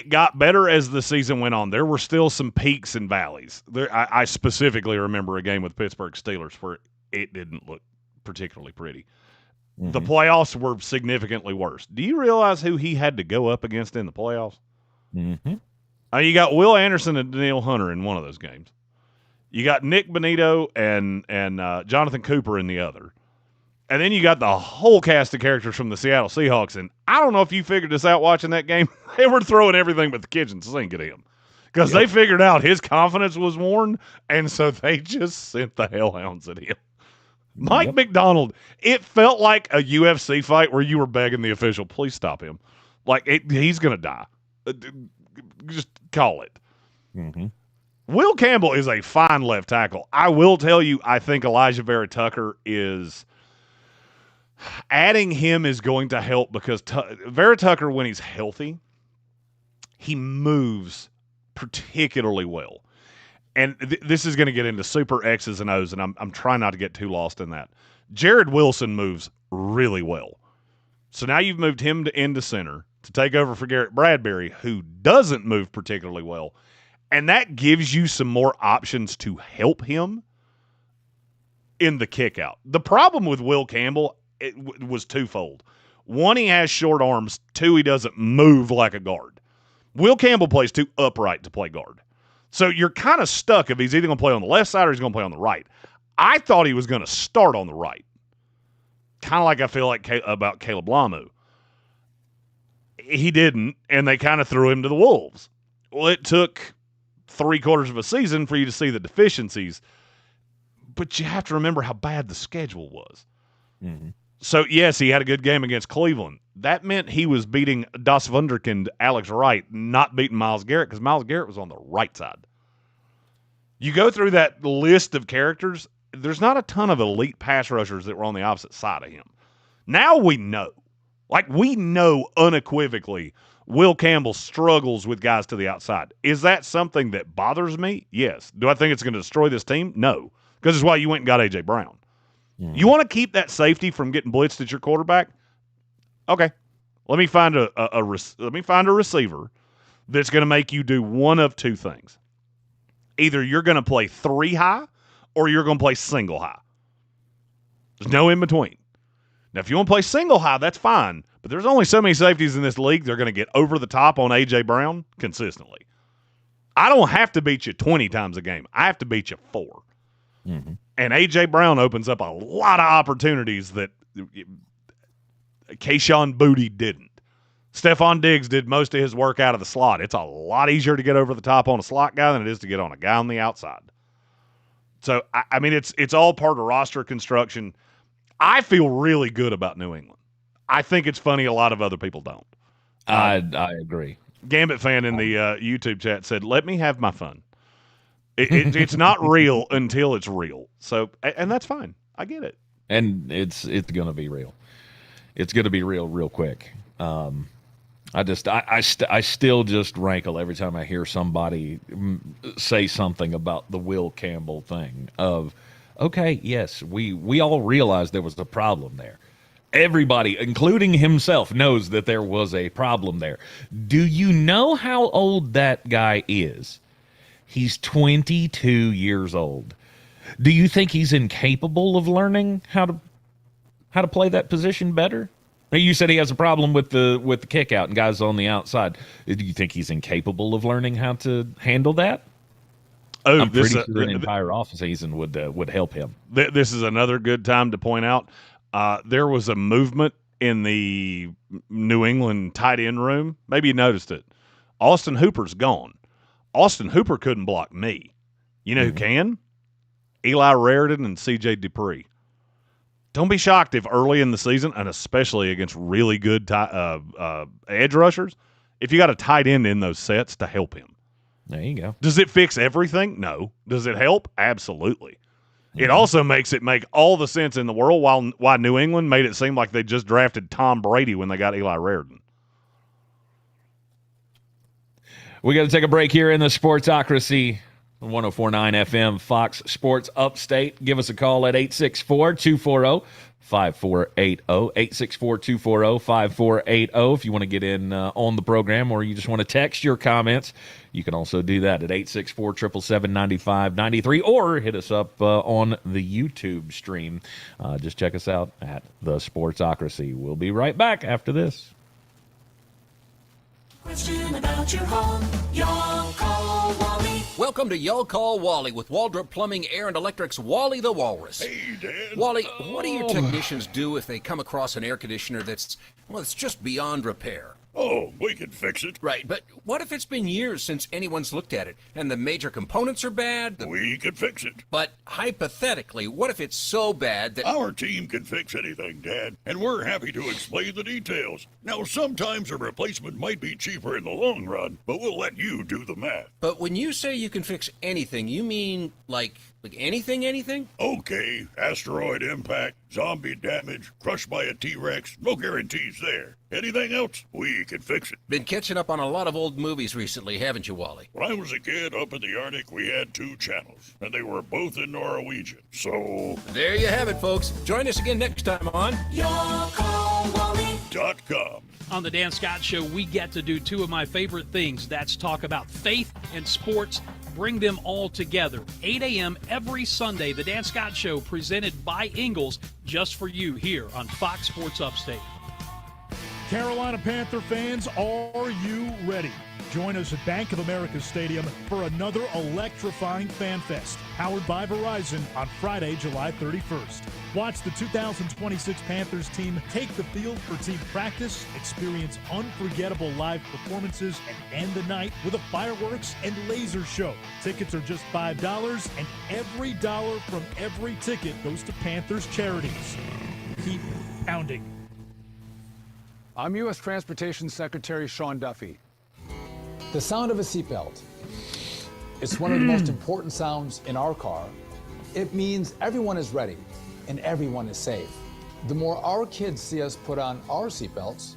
got better as the season went on. There were still some peaks and valleys. I specifically remember a game with Pittsburgh Steelers where it didn't look particularly pretty. Mm-hmm. The playoffs were significantly worse. Do you realize who he had to go up against in the playoffs? Mm-hmm. You got Will Anderson and Danielle Hunter in one of those games. You got Nick Bonito and Jonathan Cooper in the other. And then you got the whole cast of characters from the Seattle Seahawks. And I don't know if you figured this out watching that game. They were throwing everything but the kitchen sink at him. Because they figured out his confidence was worn, and so they just sent the hellhounds at him. Mike McDonald, it felt like a UFC fight where you were begging the official, please stop him. Like, he's going to die. Just call it. Mm-hmm. Will Campbell is a fine left tackle. I will tell you, I think Elijah Vera Tucker is – adding him is going to help because Vera Tucker, when he's healthy, he moves particularly well. And this is going to get into super X's and O's, and I'm trying not to get too lost in that. Jared Wilson moves really well. So now you've moved him into center to take over for Garrett Bradbury, who doesn't move particularly well. And that gives you some more options to help him in the kick out. The problem with Will Campbell was twofold. One, he has short arms. Two, he doesn't move like a guard. Will Campbell plays too upright to play guard. So you're kind of stuck if he's either going to play on the left side or he's going to play on the right. I thought he was going to start on the right. Kind of like I feel like about Caleb Lamu. He didn't, and they kind of threw him to the wolves. Well, it took 3/4 of a season for you to see the deficiencies, but you have to remember how bad the schedule was. Mm-hmm. So, yes, he had a good game against Cleveland. That meant he was beating Das Wunderkind, Alex Wright, not beating Myles Garrett because Myles Garrett was on the right side. You go through that list of characters, there's not a ton of elite pass rushers that were on the opposite side of him. Now we know. Like, we know unequivocally Will Campbell struggles with guys to the outside. Is that something that bothers me? Yes. Do I think it's going to destroy this team? No. Because it's why you went and got A.J. Brown. You want to keep that safety from getting blitzed at your quarterback? Okay, let me find a receiver that's going to make you do one of two things. Either you're going to play 3 high or you're going to play single high. There's no in between. Now, if you want to play single high, that's fine, but there's only so many safeties in this league that are going to get over the top on A.J. Brown consistently. I don't have to beat you 20 times a game. I have to beat you 4. Mm-hmm. And A.J. Brown opens up a lot of opportunities that Kayshon Boutte didn't. Stephon Diggs did most of his work out of the slot. It's a lot easier to get over the top on a slot guy than it is to get on a guy on the outside. So, I mean, it's all part of roster construction. I feel really good about New England. I think it's funny a lot of other people don't. I agree. Gambit fan in the YouTube chat said, let me have my fun. It's not real until it's real. So, and that's fine. I get it. And it's going to be real. It's going to be real quick. I still just rankle every time I hear somebody say something about the Will Campbell thing of, okay, yes, we all realized there was a problem there. Everybody, including himself, knows that there was a problem there. Do you know how old that guy is? He's 22 years old. Do you think he's incapable of learning how to play that position better? You said he has a problem with the kick out and guys on the outside. Do you think he's incapable of learning how to handle that? Oh, I'm pretty sure an entire off season would help him. This is another good time to point out. There was a movement in the New England tight end room. Maybe you noticed it. Austin Hooper's gone. Austin Hooper couldn't block me. You know who can? Eli Raritan and C.J. Dupree. Don't be shocked if early in the season, and especially against really good edge rushers, if you got a tight end in those sets to help him. There you go. Does it fix everything? No. Does it help? Absolutely. It also makes it make all the sense in the world why New England made it seem like they just drafted Tom Brady when they got Eli Raritan. We got to take a break here in the Sportsocracy. 104.9 FM, Fox Sports Upstate. Give us a call at 864-240-5480. 864-240-5480 if you want to get in on the program, or you just want to text your comments. You can also do that at 864-777-9593, or hit us up on the YouTube stream. Just check us out at the Sportsocracy. We'll be right back after this. Question about your home, y'all call Wally. Welcome to Y'all Call Wally with Waldrop Plumbing, Air, and Electric's Wally the Walrus. Hey, Dad. Wally, what do your technicians do if they come across an air conditioner that's just beyond repair? Oh, we can fix it. Right, but what if it's been years since anyone's looked at it, and the major components are bad? We can fix it. But hypothetically, what if it's so bad that... Our team can fix anything, Dad, and we're happy to explain the details. Now, sometimes a replacement might be cheaper in the long run, but we'll let you do the math. But when you say you can fix anything, you mean like anything? Okay, asteroid impact, zombie damage, crushed by a T-Rex, no guarantees there. Anything else, we can fix it. Been catching up on a lot of old movies recently, haven't you, Wally? When I was a kid up in the Arctic, we had 2 channels, and they were both in Norwegian, so... There you have it, folks. Join us again next time on... YallCallWally.com. On the Dan Scott Show, we get to do 2 of my favorite things. That's talk about faith and sports. Bring them all together. 8 a.m. every Sunday, the Dan Scott Show, presented by Ingles, just for you here on Fox Sports Upstate. Carolina Panther fans, are you ready? Join us at Bank of America Stadium for another electrifying fan fest, powered by Verizon, on Friday, July 31st. Watch the 2026 Panthers team take the field for team practice, experience unforgettable live performances, and end the night with a fireworks and laser show. Tickets are just $5, and every dollar from every ticket goes to Panthers charities. Keep pounding. I'm U.S. Transportation Secretary Sean Duffy. The sound of a seatbelt. It's one of the most important sounds in our car. It means everyone is ready and everyone is safe. The more our kids see us put on our seatbelts,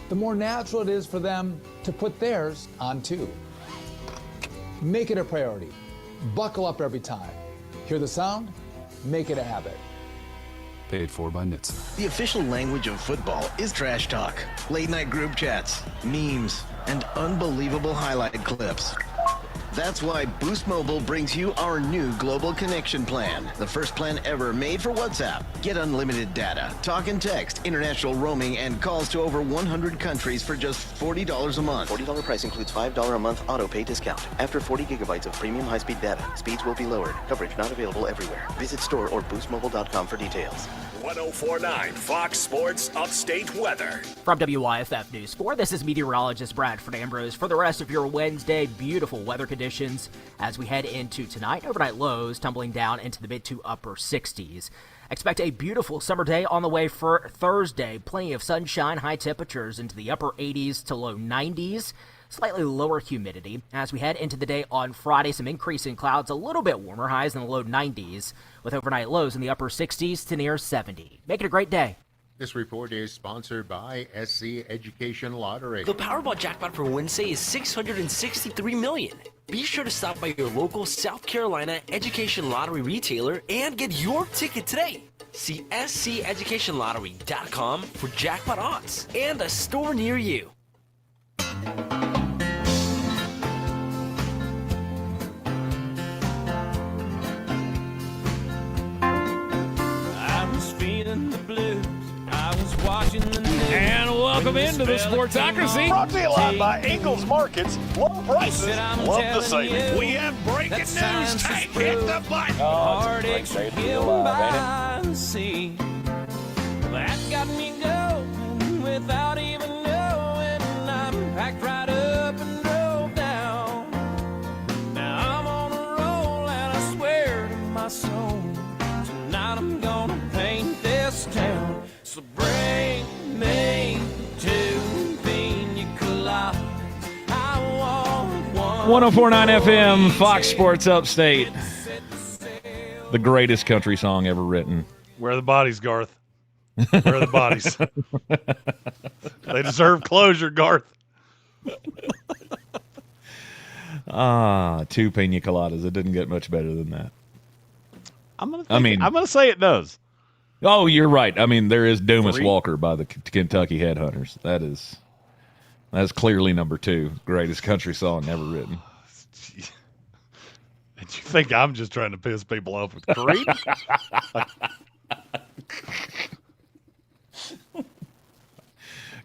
the more natural it is for them to put theirs on too. Make it a priority. Buckle up every time. Hear the sound? Make it a habit. Paid for by NHTSA. The official language of football is trash talk, late night group chats, memes, and unbelievable highlight clips. That's why Boost Mobile brings you our new global connection plan. The first plan ever made for WhatsApp. Get unlimited data, talk and text, international roaming, and calls to over 100 countries for just $40 a month. $40 price includes $5 a month auto pay discount. After 40 gigabytes of premium high-speed data, speeds will be lowered. Coverage not available everywhere. Visit store or boostmobile.com for details. 104.9 Fox Sports Upstate Weather. From WYFF News 4, this is meteorologist Bradford Ambrose. For the rest of your Wednesday, beautiful weather conditions as we head into tonight. Overnight lows tumbling down into the mid to upper 60s. Expect a beautiful summer day on the way for Thursday. Plenty of sunshine, high temperatures into the upper 80s to low 90s. Slightly lower humidity. As we head into the day on Friday, some increase in clouds, a little bit warmer, highs in the low 90s, with overnight lows in the upper 60s to near 70. Make it a great day. This report is sponsored by SC Education Lottery. The Powerball jackpot for Wednesday is $663 million. Be sure to stop by your local South Carolina Education Lottery retailer and get your ticket today. See sceducationlottery.com for jackpot odds and a store near you. I was feeling the blues. I was watching the news. And welcome into the Sportsocracy. Brought to you live by Ingles Markets. Low prices, love the savings. We have breaking news. Hank, hit the button. Heartaches him by the sea. That got me going without even knowing. I'm packed right up and drove down. Now I'm on a roll and I swear to my soul, tonight I'm gonna paint this town. So bring me two pina coladas. I want one. 104.9 FM, Fox Sports Upstate. The greatest country song ever written. Where are the bodies, Garth? Where are the bodies? They deserve closure, Garth. Two pina coladas. It didn't get much better than that. I'm gonna say it does. Oh, you're right. I mean, there is Dumas 3. Walker by the Kentucky Headhunters. That's clearly number 2, greatest country song ever written. Did you think I'm just trying to piss people off with Creed?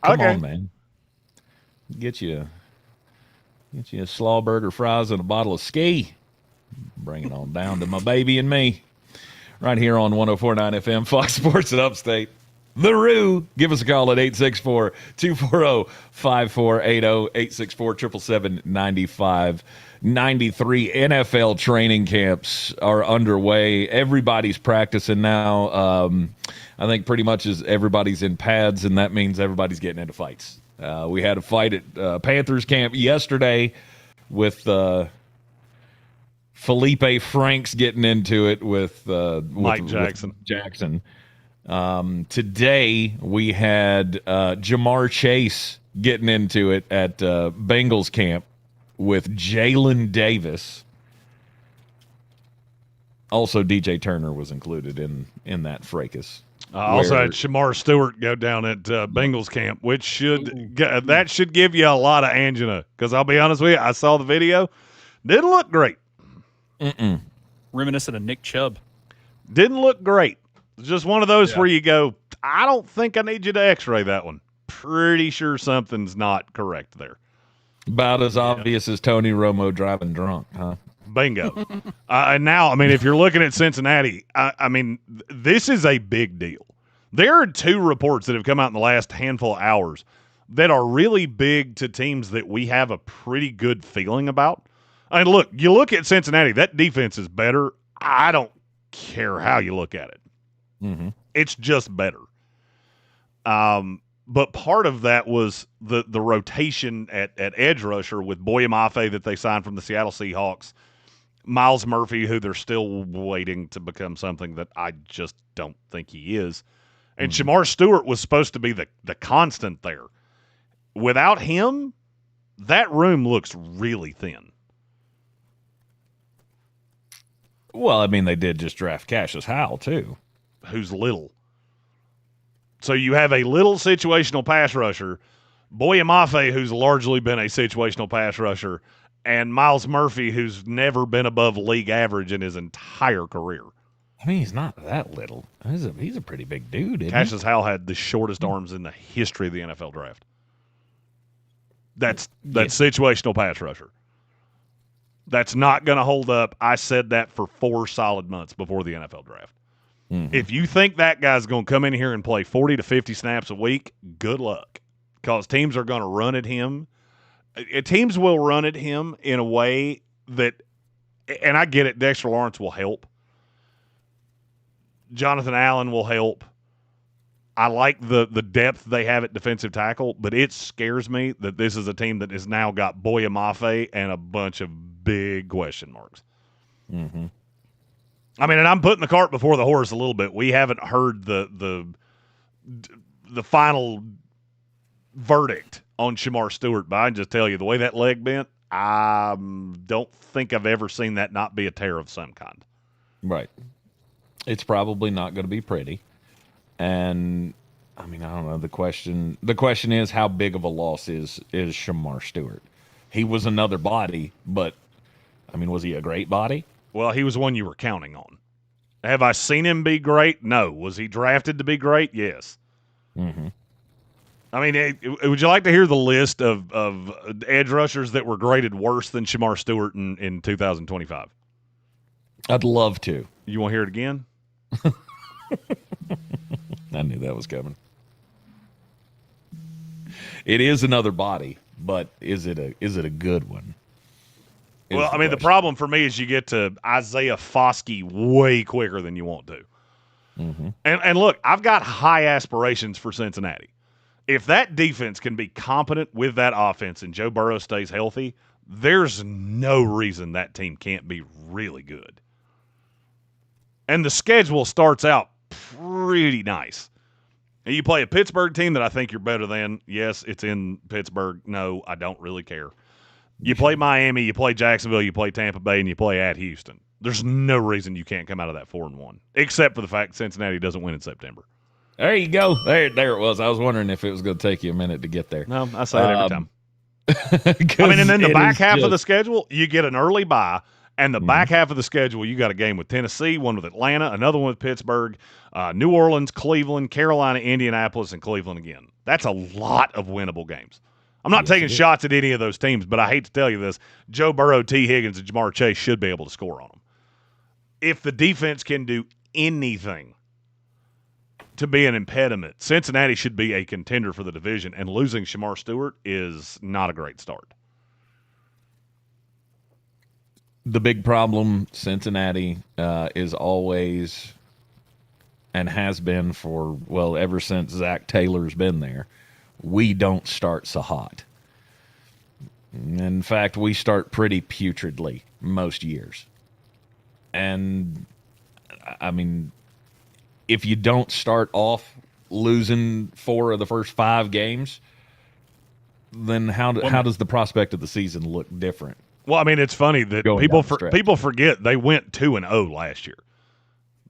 Come on, man. Get you a slaw burger, fries, and a bottle of ski. Bring it on down to my baby and me. Right here on 104.9 FM, Fox Sports at Upstate. The Roo. Give us a call at 864-240-5480, 864-777-9593. NFL training camps are underway. Everybody's practicing now. I think pretty much everybody's in pads, and that means everybody's getting into fights. We had a fight at Panthers camp yesterday with Felipe Franks getting into it with Mike Jackson. Today we had Jamar Chase getting into it at Bengals camp with Jalen Davis. Also, DJ Turner was included in that fracas. Also had Shamar Stewart go down at Bengals camp, which should give you a lot of angina. Because I'll be honest with you, I saw the video, didn't look great. Reminiscent of Nick Chubb. Didn't look great. It's just one of those where you go, I don't think I need you to X-ray that one. Pretty sure something's not correct there. About as obvious as Tony Romo driving drunk, huh? Bingo. And now, I mean, if you're looking at Cincinnati, I mean, this is a big deal. There are 2 reports that have come out in the last handful of hours that are really big to teams that we have a pretty good feeling about. I mean, look, you look at Cincinnati, that defense is better. I don't care how you look at it. Mm-hmm. It's just better. But part of that was the rotation at edge rusher with Boye Mafe that they signed from the Seattle Seahawks, Miles Murphy, who they're still waiting to become something that I just don't think he is. And Shamar Stewart was supposed to be the constant there. Without him, that room looks really thin. Well, I mean, they did just draft Cassius Howell, too. Who's little. So you have a little situational pass rusher, Boye Mafe, who's largely been a situational pass rusher, and Miles Murphy, who's never been above league average in his entire career. I mean, he's not that little. He's a pretty big dude, isn't Cassius Howell had the shortest arms in the history of the NFL draft. That's situational pass rusher. That's not going to hold up. I said that for 4 solid months before the NFL draft. Mm-hmm. If you think that guy's going to come in here and play 40 to 50 snaps a week, good luck. Because teams are going to run at him. Teams will run at him in a way that, and I get it, Dexter Lawrence will help. Jonathan Allen will help. I like the depth they have at defensive tackle, but it scares me that this is a team that has now got Boye Mafe and a bunch of big question marks. Mm-hmm. I mean, and I'm putting the cart before the horse a little bit. We haven't heard the the final verdict on Shamar Stewart, but I can just tell you the way that leg bent, I don't think I've ever seen that not be a tear of some kind. Right. It's probably not going to be pretty. And I mean, I don't know. The question is, how big of a loss is Shamar Stewart? He was another body, but I mean, was he a great body? Well, he was one you were counting on. Have I seen him be great? No. Was he drafted to be great? Yes. Mm-hmm. I mean, would you like to hear the list of edge rushers that were graded worse than Shamar Stewart in 2025? I'd love to. You want to hear it again? I knew that was coming. It is another body, but is it a good one? Well, I mean, the problem for me is you get to Isaiah Foskey way quicker than you want to. Mm-hmm. And look, I've got high aspirations for Cincinnati. If that defense can be competent with that offense and Joe Burrow stays healthy, there's no reason that team can't be really good. And the schedule starts out pretty nice. And you play a Pittsburgh team that I think you're better than. Yes, it's in Pittsburgh. No, I don't really care. You play Miami, you play Jacksonville, you play Tampa Bay, and you play at Houston. There's no reason you can't come out of that 4-1, except for the fact Cincinnati doesn't win in September. There you go. There it was. I was wondering if it was going to take you a minute to get there. No, I say it every time. I mean, and then the back half of the schedule, you get an early bye, and the back half of the schedule, you got a game with Tennessee, one with Atlanta, another one with Pittsburgh, New Orleans, Cleveland, Carolina, Indianapolis, and Cleveland again. That's a lot of winnable games. I'm not taking shots at any of those teams, but I hate to tell you this. Joe Burrow, T. Higgins, and Jamar Chase should be able to score on them. If the defense can do anything to be an impediment, Cincinnati should be a contender for the division, and losing Shamar Stewart is not a great start. The big problem, Cincinnati is always and has been for, well, ever since Zach Taylor's been there, we don't start so hot. In fact, we start pretty putridly most years. And, I mean, if you don't start off losing 4 of the first 5 games, then how does the prospect of the season look different? Well, I mean, it's funny that people forget they went 2-0 last year.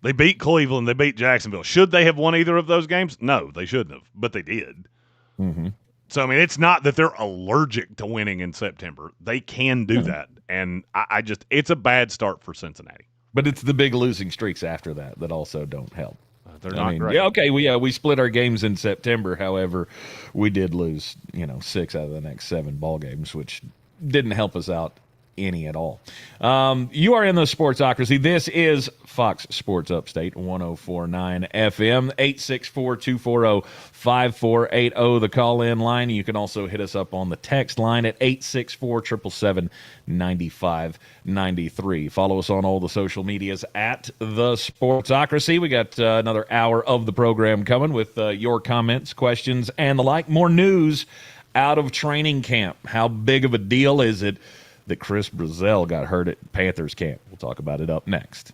They beat Cleveland. They beat Jacksonville. Should they have won either of those games? No, they shouldn't have, but they did. Mm-hmm. So, I mean, it's not that they're allergic to winning in September. They can do that, and I just – it's a bad start for Cincinnati. But it's the big losing streaks after that also don't help. They're not great. Yeah, okay, we split our games in September. However, we did lose, 6 out of the next 7 ball games, which didn't help us out any at all. You are in the Sportsocracy. This is Fox Sports Upstate 104.9 FM, 864-240-5480, the call-in line. You can also hit us up on the text line at 864-777-9593. Follow us on all the social medias at the Sportsocracy. We got another hour of the program coming with your comments, questions, and the like. More news out of training camp. How big of a deal is it that Chris Brazzell got hurt at Panthers camp? We'll talk about it up next.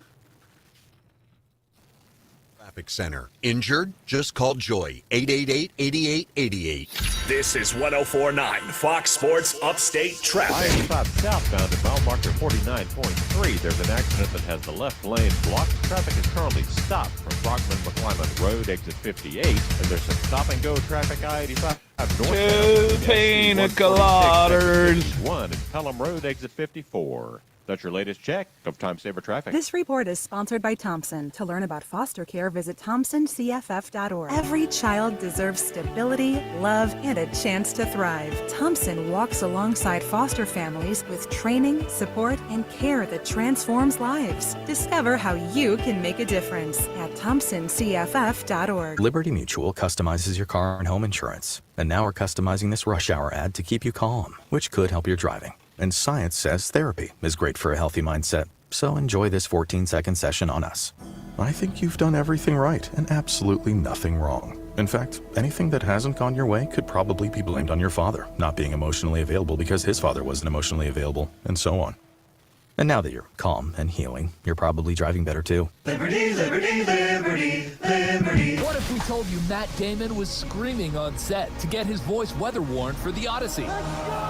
Traffic Center. Injured? Just call Joy. 888-8888. This is 104.9 Fox Sports Upstate Traffic. I-85 southbound at mile marker 49.3. There's an accident that has the left lane blocked. Traffic is currently stopped from Brockman-McClymont Road, exit 58. And there's some stop-and-go traffic I-85 northbound. 2 pina coladas. 1 and Pelham Road, exit 54. That's your latest check of Time Saver Traffic. This report is sponsored by Thompson. To learn about foster care, visit thompsoncff.org. Every child deserves stability, love, and a chance to thrive. Thompson walks alongside foster families with training, support, and care that transforms lives. Discover how you can make a difference at thompsoncff.org. Liberty Mutual customizes your car and home insurance. And now we're customizing this rush hour ad to keep you calm, which could help your driving. And science says therapy is great for a healthy mindset. So enjoy this 14-second session on us. I think you've done everything right and absolutely nothing wrong. In fact, anything that hasn't gone your way could probably be blamed on your father not being emotionally available because his father wasn't emotionally available, and so on. And now that you're calm and healing, you're probably driving better too. Liberty, liberty, liberty, liberty. What if we told you Matt Damon was screaming on set to get his voice weather warned for the Odyssey?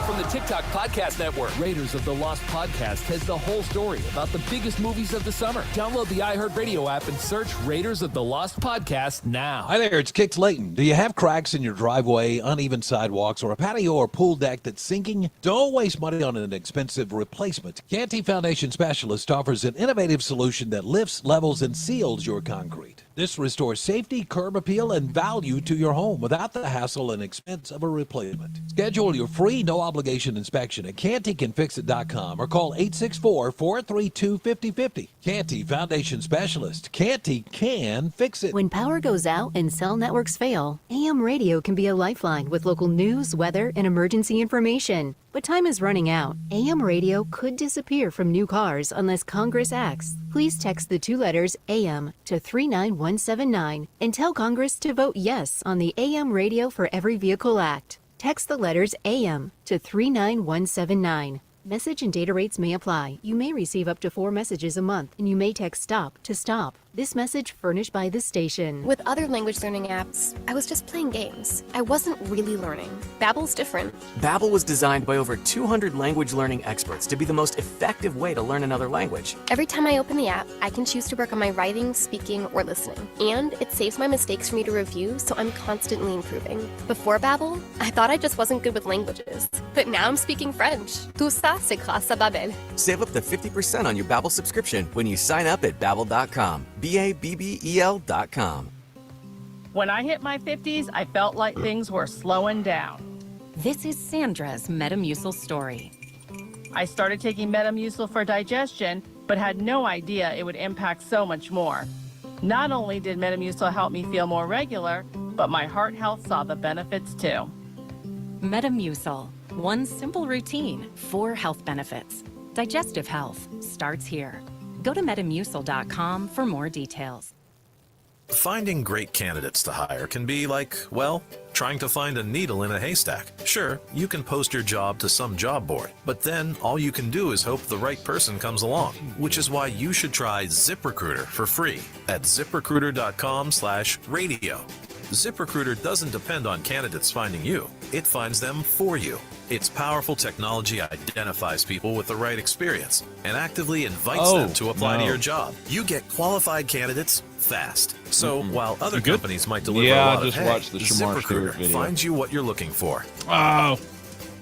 From the TikTok Podcast Network, Raiders of the Lost Podcast has the whole story about the biggest movies of the summer. Download the iHeartRadio app and search Raiders of the Lost Podcast now. Hi there, it's Kix Layton. Do you have cracks in your driveway, uneven sidewalks, or a patio or pool deck that's sinking? Don't waste money on an expensive replacement. Canty Foundation Specialist offers an innovative solution that lifts, levels, and seals your concrete. This restores safety, curb appeal, and value to your home without the hassle and expense of a replacement. Schedule your free, no-obligation inspection at CantyCanFixIt.com or call 864-432-5050. Canty Foundation Specialist. Canty can fix it. When power goes out and cell networks fail, AM radio can be a lifeline with local news, weather, and emergency information. But time is running out. AM radio could disappear from new cars unless Congress acts. Please text the 2 letters AM to 39179 and tell Congress to vote yes on the AM Radio for Every Vehicle Act. Text the letters AM to 39179. Message and data rates may apply. You may receive up to 4 messages a month, and you may text STOP to stop. This message furnished by the station. With other language learning apps, I was just playing games. I wasn't really learning. Babbel's different. Babbel was designed by over 200 language learning experts to be the most effective way to learn another language. Every time I open the app, I can choose to work on my writing, speaking, or listening. And it saves my mistakes for me to review, so I'm constantly improving. Before Babbel, I thought I just wasn't good with languages. But now I'm speaking French. Tout ça, c'est grâce à Babbel. Save up to 50% on your Babbel subscription when you sign up at Babbel.com. Babbel.com. When I hit my 50s, I felt like things were slowing down. This is Sandra's Metamucil story. I started taking Metamucil for digestion, but had no idea it would impact so much more. Not only did Metamucil help me feel more regular, but my heart health saw the benefits too. Metamucil. One simple routine, 4 health benefits. Digestive health starts here. Go to Metamucil.com for more details. Finding great candidates to hire can be like, well, trying to find a needle in a haystack. Sure, you can post your job to some job board, but then all you can do is hope the right person comes along, which is why you should try ZipRecruiter for free at ZipRecruiter.com/radio. ZipRecruiter doesn't depend on candidates finding you. It finds them for you. Its powerful technology identifies people with the right experience and actively invites them to apply to your job. You get qualified candidates fast. So while other companies might deliver a lot of hay, watched the Shamar Stewart ZipRecruiter video. finds you what you're looking for. Oh.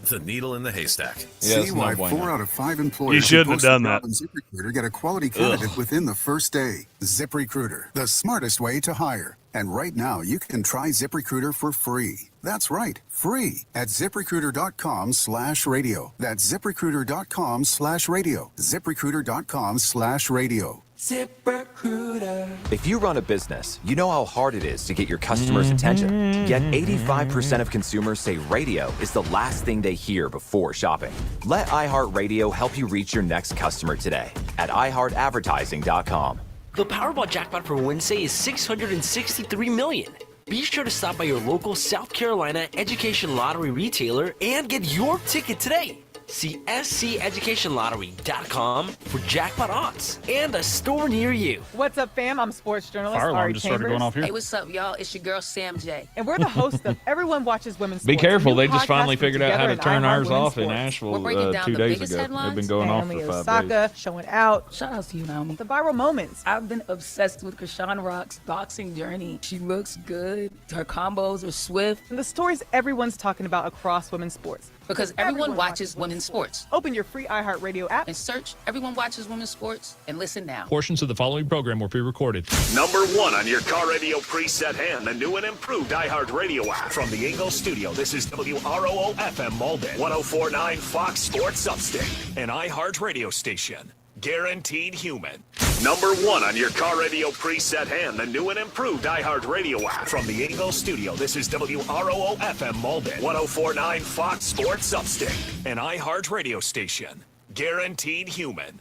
The needle in the haystack. Yes, See why no 4 out of 5 employers You shouldn't who have post a done job that. on ZipRecruiter get a quality candidate within the first day. ZipRecruiter, the smartest way to hire. And right now, you can try ZipRecruiter for free. That's right, free at ZipRecruiter.com/radio. That's ZipRecruiter.com/radio. ZipRecruiter.com/radio. ZipRecruiter. If you run a business, you know how hard it is to get your customers' attention. Yet 85% of consumers say radio is the last thing they hear before shopping. Let iHeartRadio help you reach your next customer today at iHeartAdvertising.com. The Powerball jackpot for Wednesday is $663 million. Be sure to stop by your local South Carolina education lottery retailer and get your ticket today. See SCEducationLottery.com for jackpot odds and a store near you. What's up, fam? I'm sports journalist Fire alarm Ari just started Chambers. going off here. Hey, what's up, y'all? It's your girl, Sam J. And we're the host of Everyone Watches Women's Be Sports. careful. a new They just podcast finally put figured out how to together in turn iHeart ours Women's off in Sports. Asheville We're breaking down 2 the days biggest ago. headlines. They've been going off Naomi for 5 Osaka days. showing out. Shout out to you, Naomi. The viral moments. I've been obsessed with Krishan Rock's boxing journey. She looks good. Her combos are swift. And the stories everyone's talking about across women's sports. Because everyone watches women's sports. Open your free iHeartRadio app And search Everyone Watches Women's Sports and listen now. Portions of the following program were pre-recorded. Number 1 on your car radio preset and the new and improved iHeartRadio app. From the Ingle Studio, this is WROO FM Malden, 104.9 Fox Sports Upstate, an iHeartRadio station. Guaranteed human. Number 1 on your car radio preset and the new and improved iHeartRadio app. From the Ingle Studio, this is WROO FM Malden, 104.9 Fox Sports Upstate, an iHeartRadio station. Guaranteed human.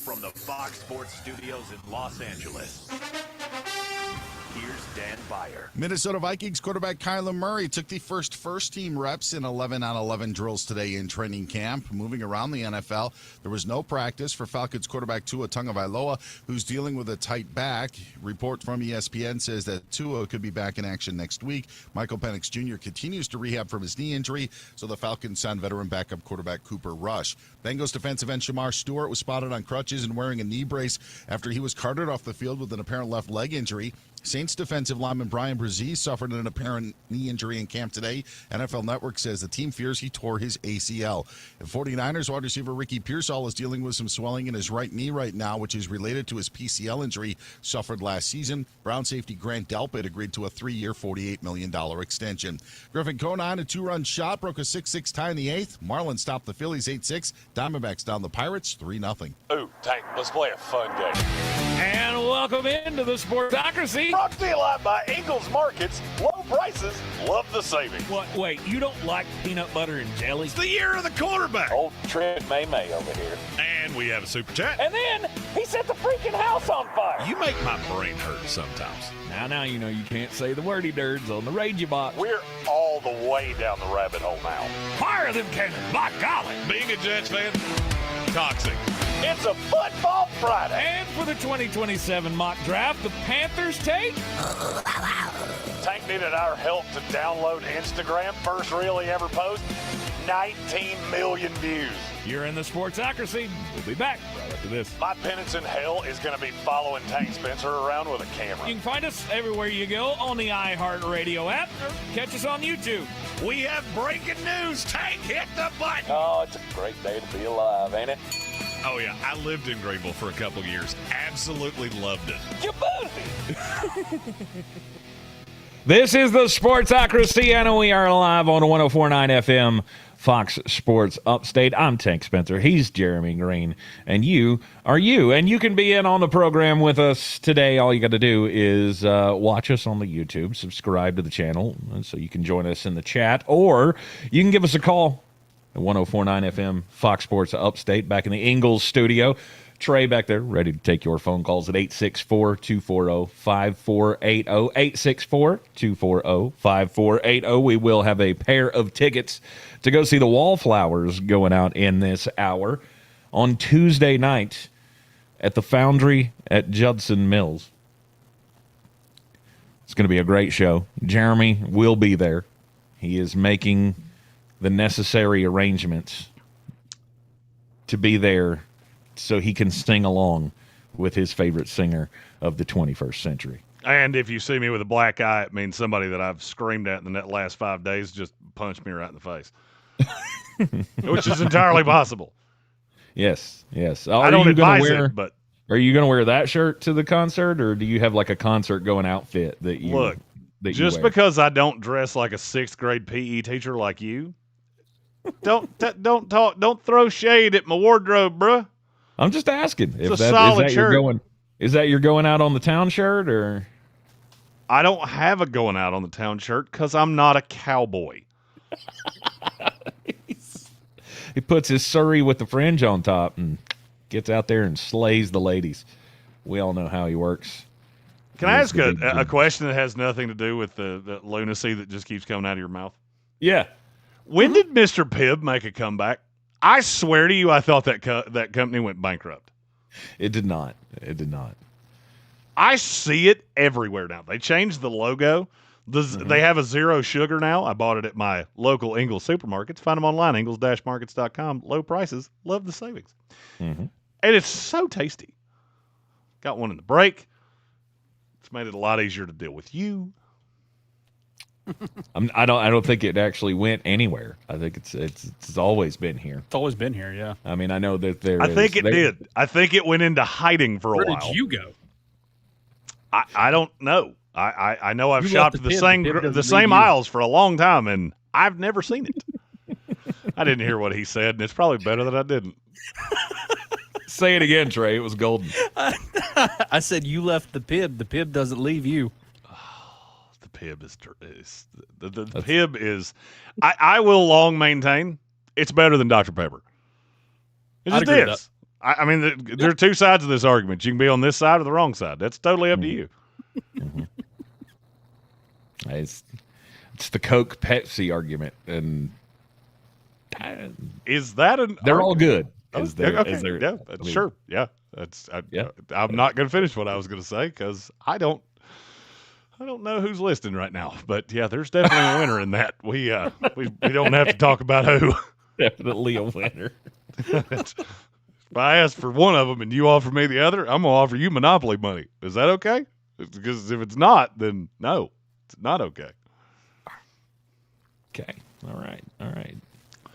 From the Fox Sports Studios in Los Angeles, here's Dan Byer. Minnesota Vikings quarterback Kyler Murray took the first-team reps in 11-on-11 drills today in training camp. Moving around the NFL, there was no practice for Falcons quarterback Tua Tagovailoa, who's dealing with a tight back. Report from ESPN says that Tua could be back in action next week. Michael Penix Jr. continues to rehab from his knee injury, so the Falcons signed veteran backup quarterback Cooper Rush. Bengals defensive end Shamar Stewart was spotted on crutches and wearing a knee brace after he was carted off the field with an apparent left leg injury. Saints defensive lineman Brian Brzee suffered an apparent knee injury in camp today. NFL Network says the team fears he tore his ACL. And 49ers wide receiver Ricky Pearsall is dealing with some swelling in his right knee right now, which is related to his PCL injury suffered last season. Brown safety Grant Delpit agreed to a 3-year, $48 million extension. Griffin Conine, a 2-run shot, broke a 6-6 tie in the 8th. Marlins stopped the Phillies 8-6. Diamondbacks down the Pirates 3-0. Ooh, Tank, let's play a fun game. And welcome into the Sportsocracy. Brought to you live by Ingles Markets. Low prices, love the savings. What? Wait, you don't like peanut butter and jelly? It's the year of the quarterback. Old Trent May over here. And we have a super chat. And then he set the freaking house on fire. You make my brain hurt sometimes. Now you know you can't say the wordy dirds on the Radio Box. We're all the way down the rabbit hole now. Fire them cannons, by golly. Being a Jets fan, toxic. It's a football Friday. And for the 2027 mock draft, the Panthers take... Tank needed our help to download Instagram. First reel he ever posted. 19 million views. You're in the Sportsocracy. We'll be back right after this. My penance in hell is going to be following Tank Spencer around with a camera. You can find us everywhere you go on the iHeartRadio app or catch us on YouTube. We have breaking news. Tank, hit the button. Oh, it's a great day to be alive, ain't it? Oh, yeah. I lived in Greenville for a couple years. Absolutely loved it. You boozy. This is the Sportsocracy, and we are live on 104.9 FM, Fox Sports Upstate. I'm Tank Spencer. He's Jeremy Greene, and you are you. And you can be in on the program with us today. All you got to do is watch us on the YouTube, subscribe to the channel, so you can join us in the chat, or you can give us a call at 104.9 FM, Fox Sports Upstate, back in the Ingles studio. Trey back there, ready to take your phone calls at 864-240-5480, 864-240-5480. We will have a pair of tickets to go see the Wallflowers going out in this hour on Tuesday night at the Foundry at Judson Mills. It's going to be a great show. Jeremy will be there. He is making the necessary arrangements to be there so he can sing along with his favorite singer of the 21st century. And if you see me with a black eye, it means somebody that I've screamed at in the last 5 days just punched me right in the face, which is entirely possible. Yes. I don't advise it, but are you going to wear that shirt to the concert, or do you have like a concert-going outfit that you look? That just you wear? Because I don't dress like a 6th grade PE teacher like you, don't throw shade at my wardrobe, bruh. I'm just asking. It's a solid shirt. Is that your going out on the town shirt, or? I don't have a going out on the town shirt because I'm not a cowboy. He puts his Surrey with the fringe on top and gets out there and slays the ladies. We all know how he works. Can I ask a question that has nothing to do with the lunacy that just keeps coming out of your mouth? Yeah. When did Mr. Pibb make a comeback? I swear to you, I thought that company went bankrupt. It did not. I see it everywhere now. They changed the logo. They have a zero sugar now. I bought it at my local Ingles supermarkets. Find them online, ingles-markets.com. Low prices. Love the savings. Mm-hmm. And it's so tasty. Got one in the break. It's made it a lot easier to deal with you. I don't think it actually went anywhere. I think it's always been here. It's always been here, yeah. I mean, I know that there. I think it did. I think it went into hiding for a while. Where did you go? I don't know. I know I've shopped the same aisles for a long time, and I've never seen it. I didn't hear what he said, and it's probably better that I didn't. Say it again, Trey. It was golden. I said you left the Pibb. The Pibb doesn't leave you. The Pibb is the Pibb is. I will long maintain it's better than Dr. Pepper. It just is. I mean, there are two sides of this argument. You can be on this side or the wrong side. That's totally up to you. Mm-hmm. It's the Coke Pepsi argument, and is that an? They're all good. Sure. Yeah, I'm not going to finish what I was going to say because I don't know who's listening right now. But yeah, there's definitely a winner in that. We don't have to talk about who. Definitely a winner. If I ask for one of them and you offer me the other, I'm going to offer you Monopoly money. Is that okay? Because if it's not, then no, it's not okay. Okay. All right.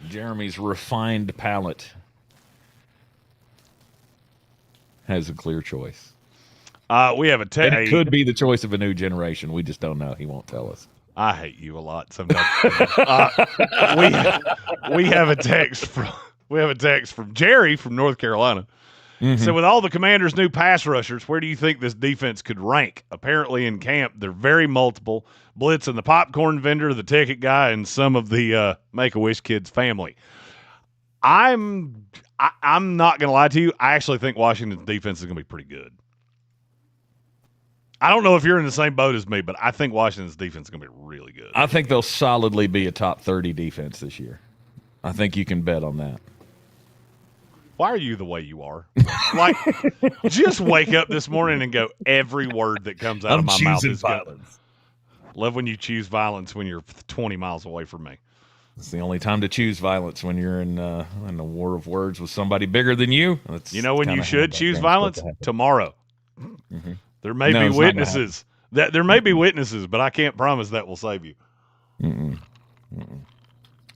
Jeremy's refined palate has a clear choice. We have it could be the choice of a new generation. We just don't know. He won't tell us. I hate you a lot sometimes. We have a text from Jerry from North Carolina. Mm-hmm. So with all the Commanders' new pass rushers, where do you think this defense could rank? Apparently in camp, they're very multiple. Blitzing the popcorn vendor, the ticket guy, and some of the Make-A-Wish kids' family. I'm not going to lie to you. I actually think Washington's defense is going to be pretty good. I don't know if you're in the same boat as me, but I think Washington's defense is going to be really good. I think they'll solidly be a top 30 defense this year. I think you can bet on that. Why are you the way you are? Like, just wake up this morning and go, every word that comes out of my mouth is violence. Love when you choose violence when you're 20 miles away from me. It's the only time to choose violence, when you're in a war of words with somebody bigger than you. You know when you should choose violence? Tomorrow. Mm-hmm. There may be witnesses. There may be witnesses, but I can't promise that will save you.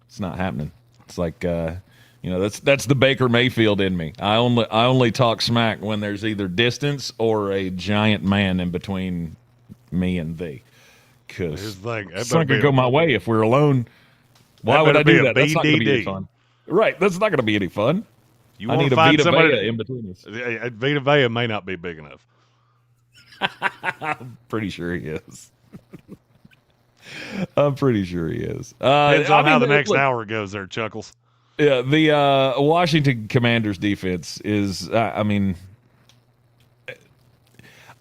It's not happening. It's like that's the Baker Mayfield in me. I only talk smack when there's either distance or a giant man in between me and thee. Because it's not going to go my way if we're alone. Why would I do that? That's not going to be any fun. Right. That's not going to be any fun. I need a Vita Vea in between us. Vita Vea may not be big enough. I'm pretty sure he is. Depends on how the next hour goes there, Chuckles. Yeah, the Washington Commanders defense is,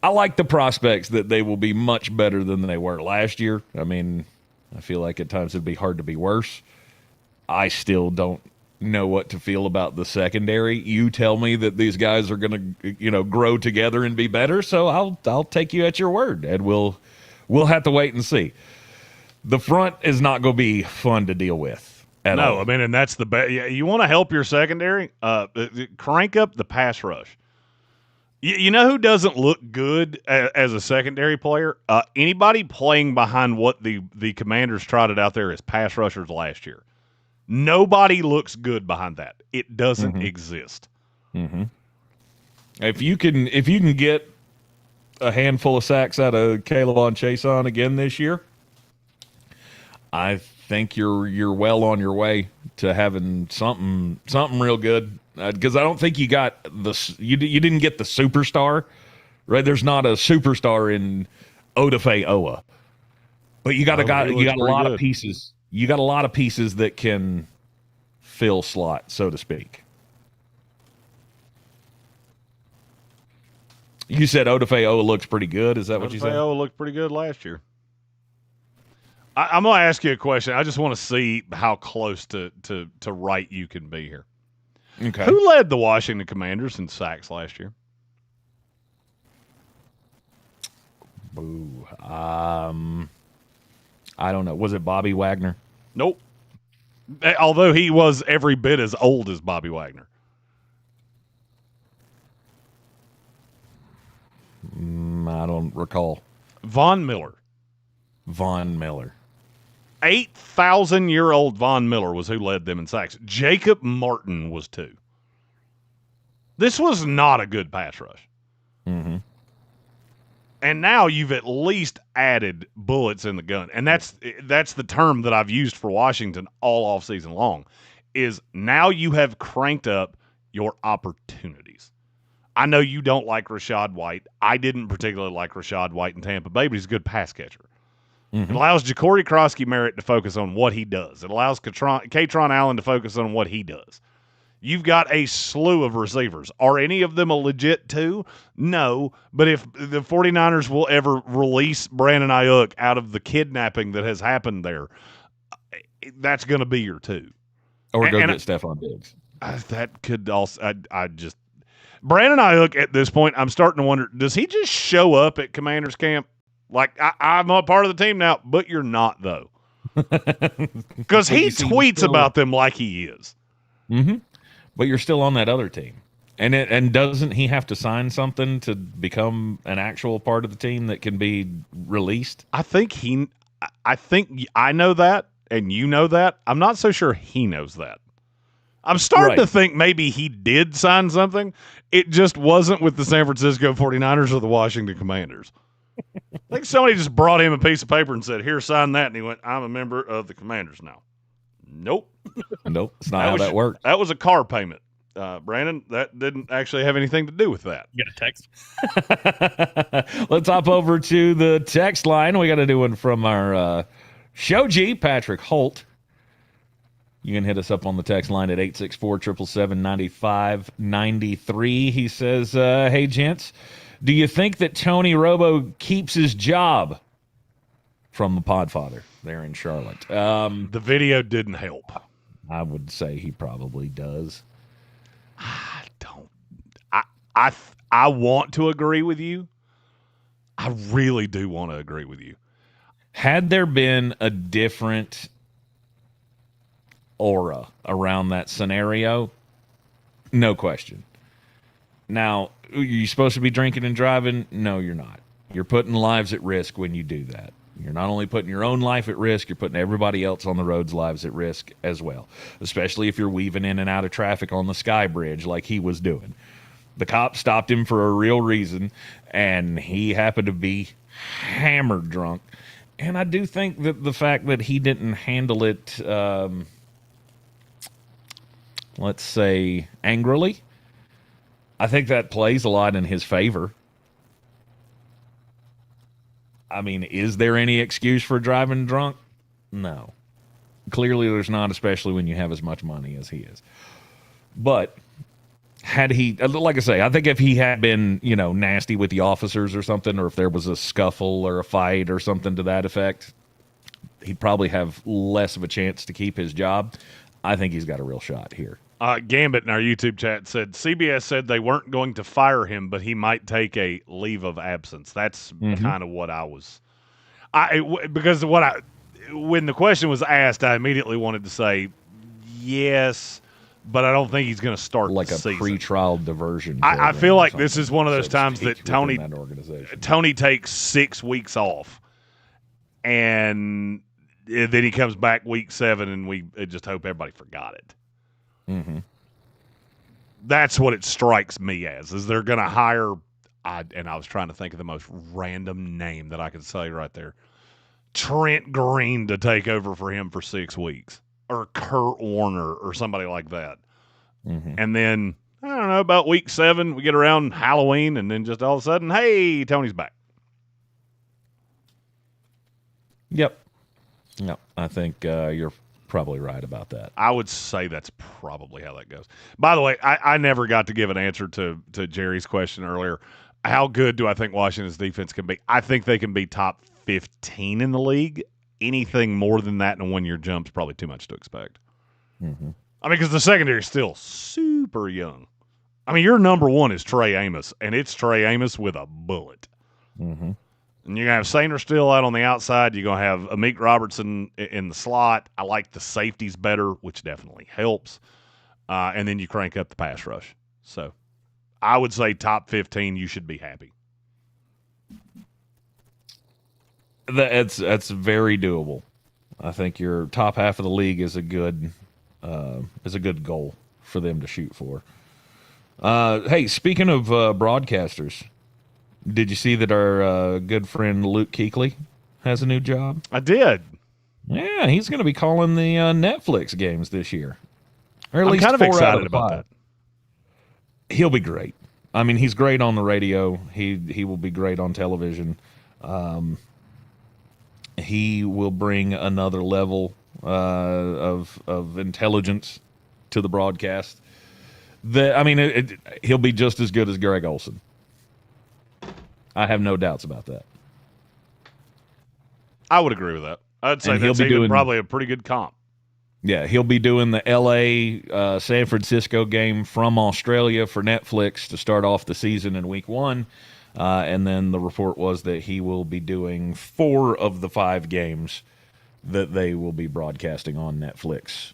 I like the prospects that they will be much better than they were last year. I mean, I feel like at times it'd be hard to be worse. I still don't know what to feel about the secondary. You tell me that these guys are going to, grow together and be better, so I'll take you at your word, and we'll have to wait and see. The front is not going to be fun to deal with at all. No, I mean, and that's the best. You want to help your secondary? Crank up the pass rush. You know who doesn't look good as a secondary player? Anybody playing behind what the Commanders trotted out there as pass rushers last year. Nobody looks good behind that. It doesn't exist. Mm-hmm. If you can get a handful of sacks out of Caleb on Chason again this year, I think you're well on your way to having something real good. Because I don't think you got you didn't get the superstar, right? There's not a superstar in Odafe Owa, but you got a lot of pieces. You got a lot of pieces that can fill slot, so to speak. You said Odafe Owa looks pretty good. Is that what you said? Odafe Owa looked pretty good last year. I'm going to ask you a question. I just want to see how close to right you can be here. Okay. Who led the Washington Commanders in sacks last year? Boo. I don't know. Was it Bobby Wagner? Nope. Although he was every bit as old as Bobby Wagner. I don't recall. Von Miller. 8,000-year-old Von Miller was who led them in sacks. Jacob Martin was 2. This was not a good pass rush. Mm-hmm. And now you've at least added bullets in the gun. And that's the term that I've used for Washington all offseason long, is now you have cranked up your opportunities. I know you don't like Rashad White. I didn't particularly like Rashad White in Tampa Bay, but he's a good pass catcher. Mm-hmm. It allows Ja'Cory Krosky Merritt to focus on what he does. It allows Katron Allen to focus on what he does. You've got a slew of receivers. Are any of them a legit 2? No. But if the 49ers will ever release Brandon Ayuk out of the kidnapping that has happened there, that's going to be your 2. Or go get Stephon Diggs. That could also – I just – Brandon Ayuk at this point, I'm starting to wonder, does he just show up at Commanders camp? Like, I'm a part of the team now, but you're not, though. Because he tweets about them like he is. Mm-hmm. But you're still on that other team. And doesn't he have to sign something to become an actual part of the team that can be released? I think I know that, and you know that. I'm not so sure he knows that. I'm starting to think maybe he did sign something. It just wasn't with the San Francisco 49ers or the Washington Commanders. I think somebody just brought him a piece of paper and said, "Here, sign that." And he went, "I'm a member of the Commanders now." Nope. Nope. It's not how that works. That was a car payment. Brandon, that didn't actually have anything to do with that. You got a text? Let's hop over to the text line. We got a new one from our show G, Patrick Holt. You can hit us up on the text line at 864-777-9593. He says, hey, gents, do you think that Tony Romo keeps his job? From the Podfather there in Charlotte. The video didn't help. I would say he probably does. I don't. I want to agree with you. I really do want to agree with you. Had there been a different aura around that scenario, no question. Now, are you supposed to be drinking and driving? No, you're not. You're putting lives at risk when you do that. You're not only putting your own life at risk, you're putting everybody else on the road's lives at risk as well, especially if you're weaving in and out of traffic on the Sky Bridge like he was doing. The cop stopped him for a real reason, and he happened to be hammered drunk. And I do think that the fact that he didn't handle it, let's say, angrily, I think that plays a lot in his favor. I mean, is there any excuse for driving drunk? No. Clearly there's not, especially when you have as much money as he is. But had he, like I say, I think if he had been, nasty with the officers or something, or if there was a scuffle or a fight or something to that effect, he'd probably have less of a chance to keep his job. I think he's got a real shot here. Gambit in our YouTube chat said CBS said they weren't going to fire him, but he might take a leave of absence. That's kind of what I was. Because when the question was asked, I immediately wanted to say yes, but I don't think he's going to start like the a pre-trial diversion. I feel like this is one of those times that Tony takes 6 weeks off, and then he comes back week 7, and we just hope everybody forgot it. Mm-hmm. That's what it strikes me as, is they're going to hire, and I was trying to think of the most random name that I could say right there, Trent Greene to take over for him for 6 weeks, or Kurt Warner or somebody like that. Mm-hmm. And then, I don't know, about week 7, we get around Halloween, and then just all of a sudden, hey, Tony's back. Yep. I think you're probably right about that. I would say that's probably how that goes. By the way, I never got to give an answer to Jerry's question earlier. How good do I think Washington's defense can be? I think they can be top 15 in the league. Anything more than that in a one-year jump is probably too much to expect. Mm-hmm. I mean, because the secondary is still super young. I mean, your number one is Trey Amos, and it's Trey Amos with a bullet. Mm-hmm. And you're going to have Sainer still out on the outside. You're going to have Amik Robertson in the slot. I like the safeties better, which definitely helps. And then you crank up the pass rush. So I would say top 15, you should be happy. That's very doable. I think your top half of the league is a good goal for them to shoot for. Hey, speaking of broadcasters, did you see that our good friend Luke Kuechly has a new job? I did. Yeah, he's going to be calling the Netflix games this year. Or at I'm least kind of 4 excited out of the about 5. that. He'll be great. I mean, he's great on the radio. He will be great on television. He will bring another level of intelligence to the broadcast. He'll be just as good as Greg Olsen. I have no doubts about that. I would agree with that. I'd say that's probably a pretty good comp. Yeah, he'll be doing the L.A. San Francisco game from Australia for Netflix to start off the season in week 1. And then the report was that he will be doing 4 of the 5 games that they will be broadcasting on Netflix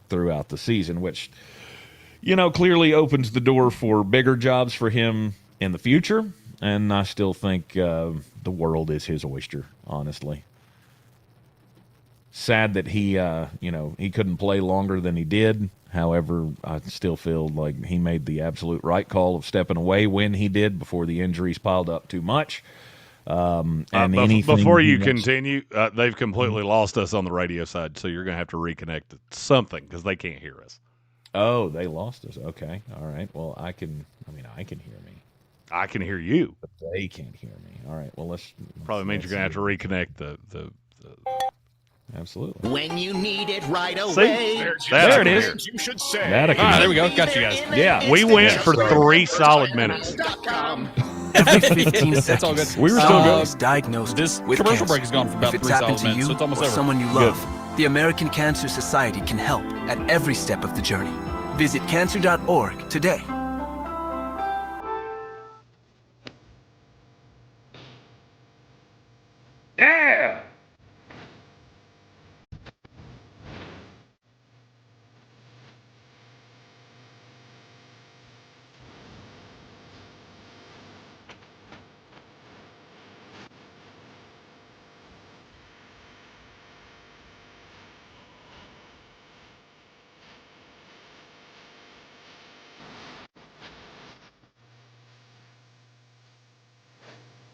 throughout the season, which, clearly opens the door for bigger jobs for him in the future. And I still think the world is his oyster, honestly. Sad that he couldn't play longer than he did. However, I still feel like he made the absolute right call of stepping away when he did before the injuries piled up too much. Before you continue, they've completely lost us on the radio side, so you're going to have to reconnect to something because they can't hear us. Oh, they lost us. Okay. All right. Well, I can hear me. I can hear you. But they can't hear me. All right. Well, let's probably means you're going to have to reconnect the Absolutely. When you need it right away. There it is. You should say. There we go. Got you guys. Yeah, we went for 3 solid minutes. Every 15 seconds. That's all good. We were still good. Diagnosed This with commercial cancer. break is gone for about if 3 it's solid happened to minutes, you so it's almost or over. someone you love, the American Cancer Society can help at every step of the journey. Visit cancer.org today. Yeah.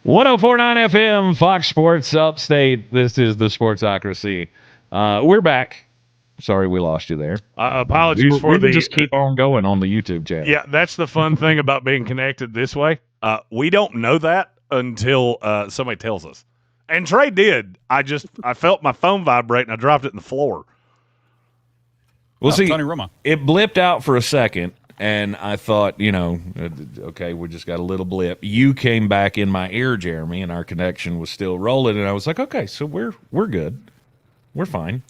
.1049 FM, Fox Sports Upstate. This is the Sportsocracy. We're back. Sorry we lost you there. Apologies for we the... just keep on going on the YouTube channel. Yeah, that's the fun thing about being connected this way. We don't know that until somebody tells us. And Trey did. I felt my phone vibrate and I dropped it in the floor. Well, see, Tony Roma. It blipped out for a second. And I thought, okay, we just got a little blip. You came back in my ear, Jeremy, and our connection was still rolling. And I was like, okay, so we're good. We're fine.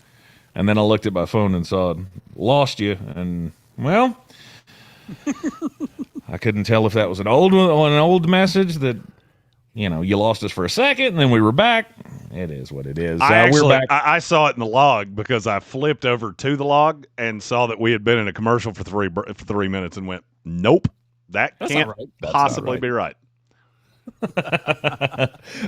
And then I looked at my phone and saw, lost you. And, well, I couldn't tell if that was an old message that, you lost us for a second, and then we were back. It is what it is. We're back. I saw it in the log because I flipped over to the log and saw that we had been in a commercial for 3 minutes and went, nope, that's can't possibly be right.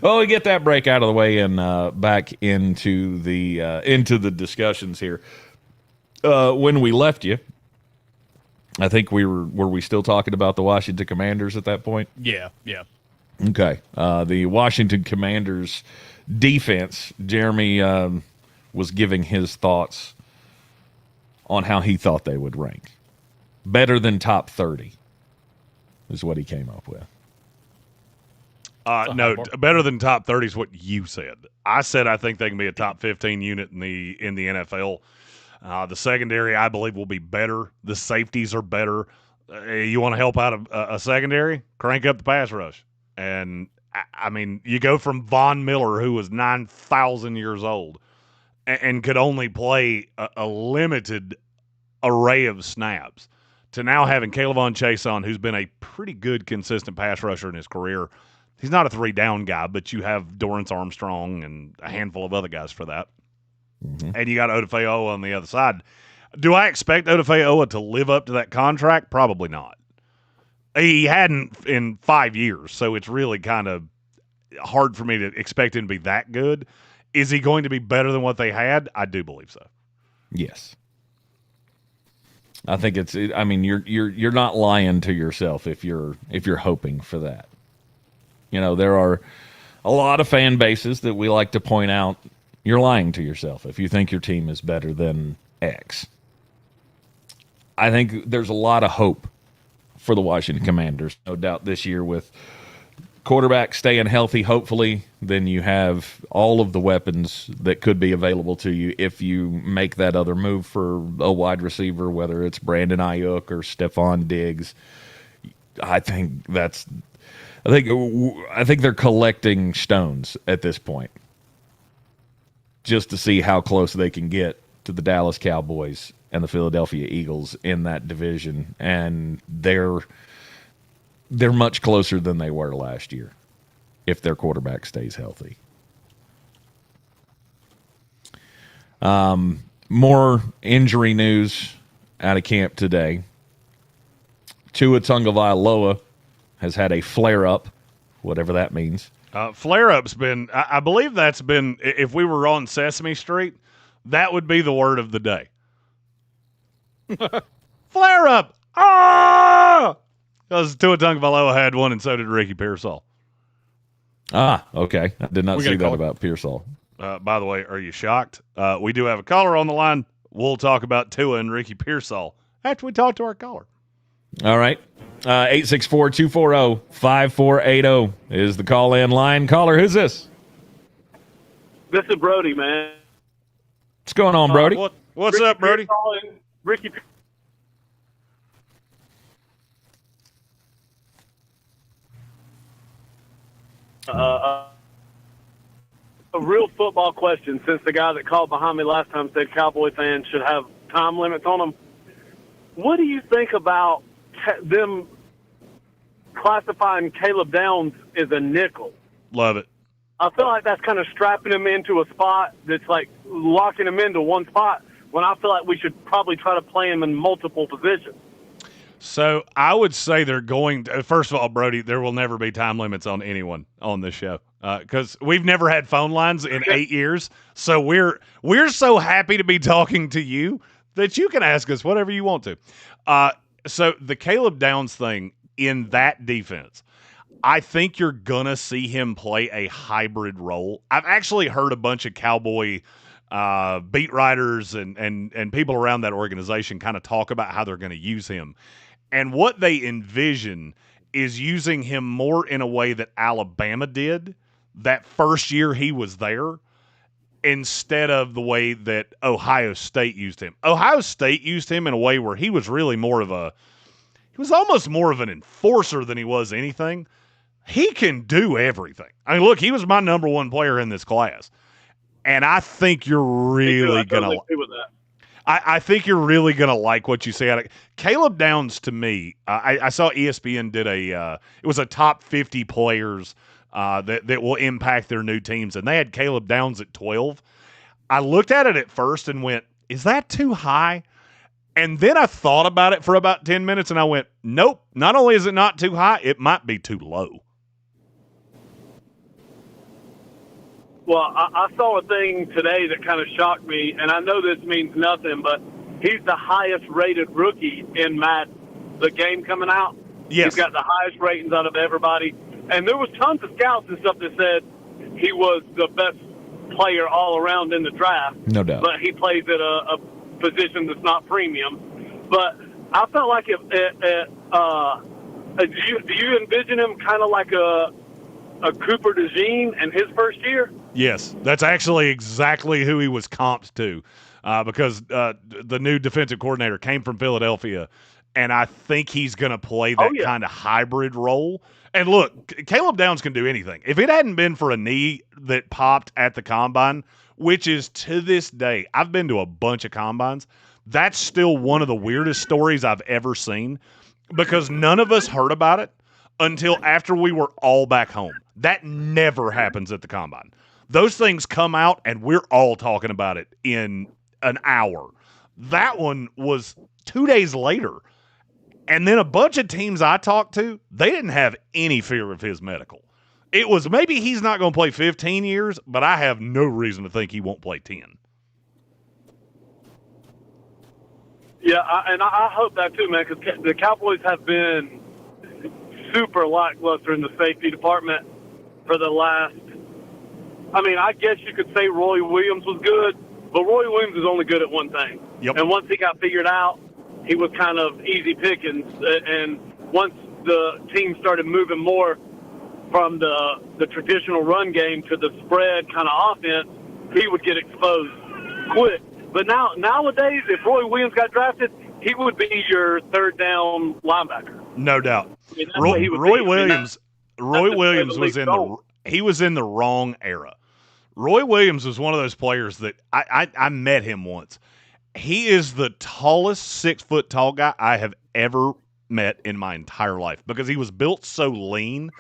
Well, we get that break out of the way and back into the discussions here. When we left you, I think were we still talking about the Washington Commanders at that point? Yeah. Okay. The Washington Commanders defense, Jeremy was giving his thoughts on how he thought they would rank. Better than top 30 is what he came up with. No, better than top 30 is what you said. I said I think they can be a top 15 unit in the NFL. The secondary, I believe, will be better. The safeties are better. You want to help out a secondary? Crank up the pass rush. And, I mean, you go from Von Miller, who was 9,000 years old and could only play a limited array of snaps, to now having Caleb Chase on, who's been a pretty good, consistent pass rusher in his career. He's not a 3-down guy, but you have Dorrance Armstrong and a handful of other guys for that. Mm-hmm. And you got Odafe-Oweh on the other side. Do I expect Odafe-Oweh to live up to that contract? Probably not. He hadn't in 5 years, so it's really kind of hard for me to expect him to be that good. Is he going to be better than what they had? I do believe so. Yes. I think you're not lying to yourself if you're hoping for that. There are a lot of fan bases that we like to point out. You're lying to yourself if you think your team is better than X. I think there's a lot of hope for the Washington Commanders, no doubt, this year with quarterback staying healthy, hopefully, then you have all of the weapons that could be available to you if you make that other move for a wide receiver, whether it's Brandon Ayuk or Stephon Diggs. I think they're collecting stones at this point, just to see how close they can get to the Dallas Cowboys and the Philadelphia Eagles in that division, and they're much closer than they were last year if their quarterback stays healthy. More injury news out of camp today. Tua Tagovailoa has had a flare-up, whatever that means. Flare-up's been, I believe that's been, if we were on Sesame Street, that would be the word of the day. Flare-up! Ah! Because Tua Tagovailoa had one, and so did Ricky Pearsall. Ah, okay. I did not see that about Pearsall. By the way, are you shocked? We do have a caller on the line. We'll talk about Tua and Ricky Pearsall after we talk to our caller. All right. 864-240-5480 is the call-in line. Caller, who's this? This is Brody, man. What's going on, Brody? What's up, Brody? Ricky. A real football question, since the guy that called behind me last time said Cowboy fans should have time limits on them. What do you think about them classifying Caleb Downs as a nickel? Love it. I feel like that's kind of strapping him into a spot that's like locking him into one spot, when I feel like we should probably try to play him in multiple positions. So I would say they're going to, first of all, Brody, there will never be time limits on anyone on this show because we've never had phone lines in 8 years. So we're so happy to be talking to you that you can ask us whatever you want to. So the Caleb Downs thing in that defense, I think you're going to see him play a hybrid role. I've actually heard a bunch of Cowboy beat writers and people around that organization kind of talk about how they're going to use him. And what they envision is using him more in a way that Alabama did that first year he was there, instead of the way that Ohio State used him. Ohio State used him in a way where he was really he was almost more of an enforcer than he was anything. He can do everything. I mean, look, he was my number one player in this class. And I think you're really going to I think you're really going to like what you see out of Caleb Downs. To me, I saw ESPN did it was a top 50 players that will impact their new teams, and they had Caleb Downs at 12. I looked at it at first and went, is that too high? And then I thought about it for about 10 minutes, and I went, nope, not only is it not too high, it might be too low. Well, I saw a thing today that kind of shocked me, and I know this means nothing, but he's the highest-rated rookie in the game coming out. Yes. He's got the highest ratings out of everybody. And there was tons of scouts and stuff that said he was the best player all around in the draft. No doubt. But he plays at a position that's not premium. But I felt like do you envision him kind of like a Cooper DeJean in his first year? Yes, that's actually exactly who he was comped to because the new defensive coordinator came from Philadelphia, and I think he's going to play that kind of hybrid role. And look, Caleb Downs can do anything. If it hadn't been for a knee that popped at the combine, which is to this day, I've been to a bunch of combines, that's still one of the weirdest stories I've ever seen because none of us heard about it until after we were all back home. That never happens at the combine. Those things come out, and we're all talking about it in an hour. That one was 2 days later. And then a bunch of teams I talked to, they didn't have any fear of his medical. It was maybe he's not going to play 15 years, but I have no reason to think he won't play 10. Yeah, I hope that too, man, because the Cowboys have been super lackluster in the safety department for the last, I guess you could say Roy Williams was good, but Roy Williams is only good at one thing. Yep. And once he got figured out, he was kind of easy pickings. And once the team started moving more from the traditional run game to the spread kind of offense, he would get exposed quick. But nowadays, if Roy Williams got drafted, he would be your third down linebacker. No doubt. I mean, that's Roy, what he would Roy be. Williams. Roy Williams was he was in the wrong era. Roy Williams was one of those players that I met him once. He is the tallest 6 foot tall guy I have ever met in my entire life because he was built so lean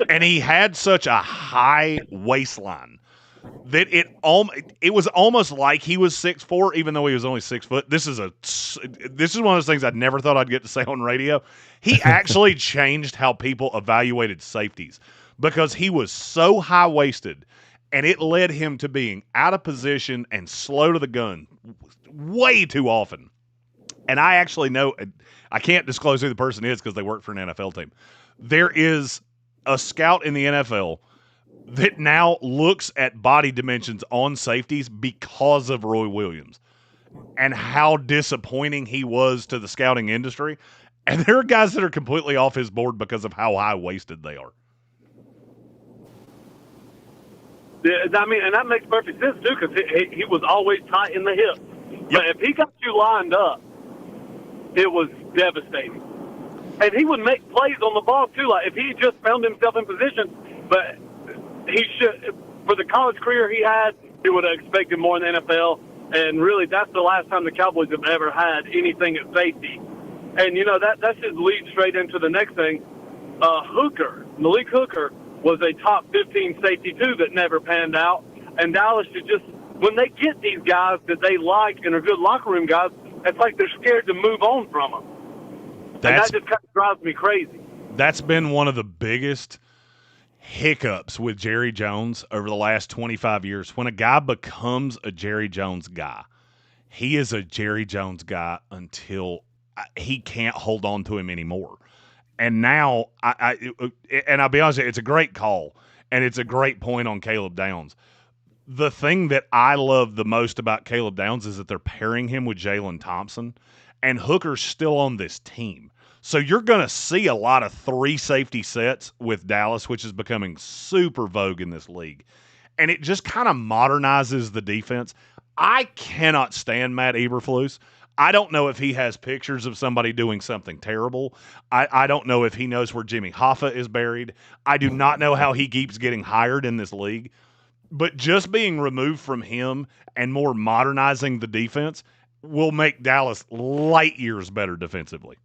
and he had such a high waistline that it was almost like he was 6'4", even though he was only 6 foot. This is one of those things I never thought I'd get to say on radio. He actually changed how people evaluated safeties because he was so high waisted, and it led him to being out of position and slow to the gun way too often. And I actually know, I can't disclose who the person is because they work for an NFL team. There is a scout in the NFL that now looks at body dimensions on safeties because of Roy Williams and how disappointing he was to the scouting industry. And there are guys that are completely off his board because of how high-waisted they are. Yeah, I mean, and that makes perfect sense, too, because he was always tight in the hip. Yep. But if he got you lined up, it was devastating. And he would make plays on the ball, too. Like, if he just found himself in position, but he should, for the college career he had, he would have expected more in the NFL. And really, that's the last time the Cowboys have ever had anything at safety. And, you know, that should lead straight into the next thing. Malik Hooker, was a top 15 safety, too, that never panned out. And Dallas should just, when they get these guys that they like and are good locker room guys, it's like they're scared to move on from them. And that just kind of drives me crazy. That's been one of the biggest hiccups with Jerry Jones over the last 25 years. When a guy becomes a Jerry Jones guy, he is a Jerry Jones guy until he can't hold on to him anymore. And now, and I'll be honest, it's a great call, and it's a great point on Caleb Downs. The thing that I love the most about Caleb Downs is that they're pairing him with Jalen Thompson, and Hooker's still on this team. So you're going to see a lot of 3 safety sets with Dallas, which is becoming super vogue in this league. And it just kind of modernizes the defense. I cannot stand Matt Eberflus. I don't know if he has pictures of somebody doing something terrible. I don't know if he knows where Jimmy Hoffa is buried. I do not know how he keeps getting hired in this league. But just being removed from him and more modernizing the defense will make Dallas light years better defensively.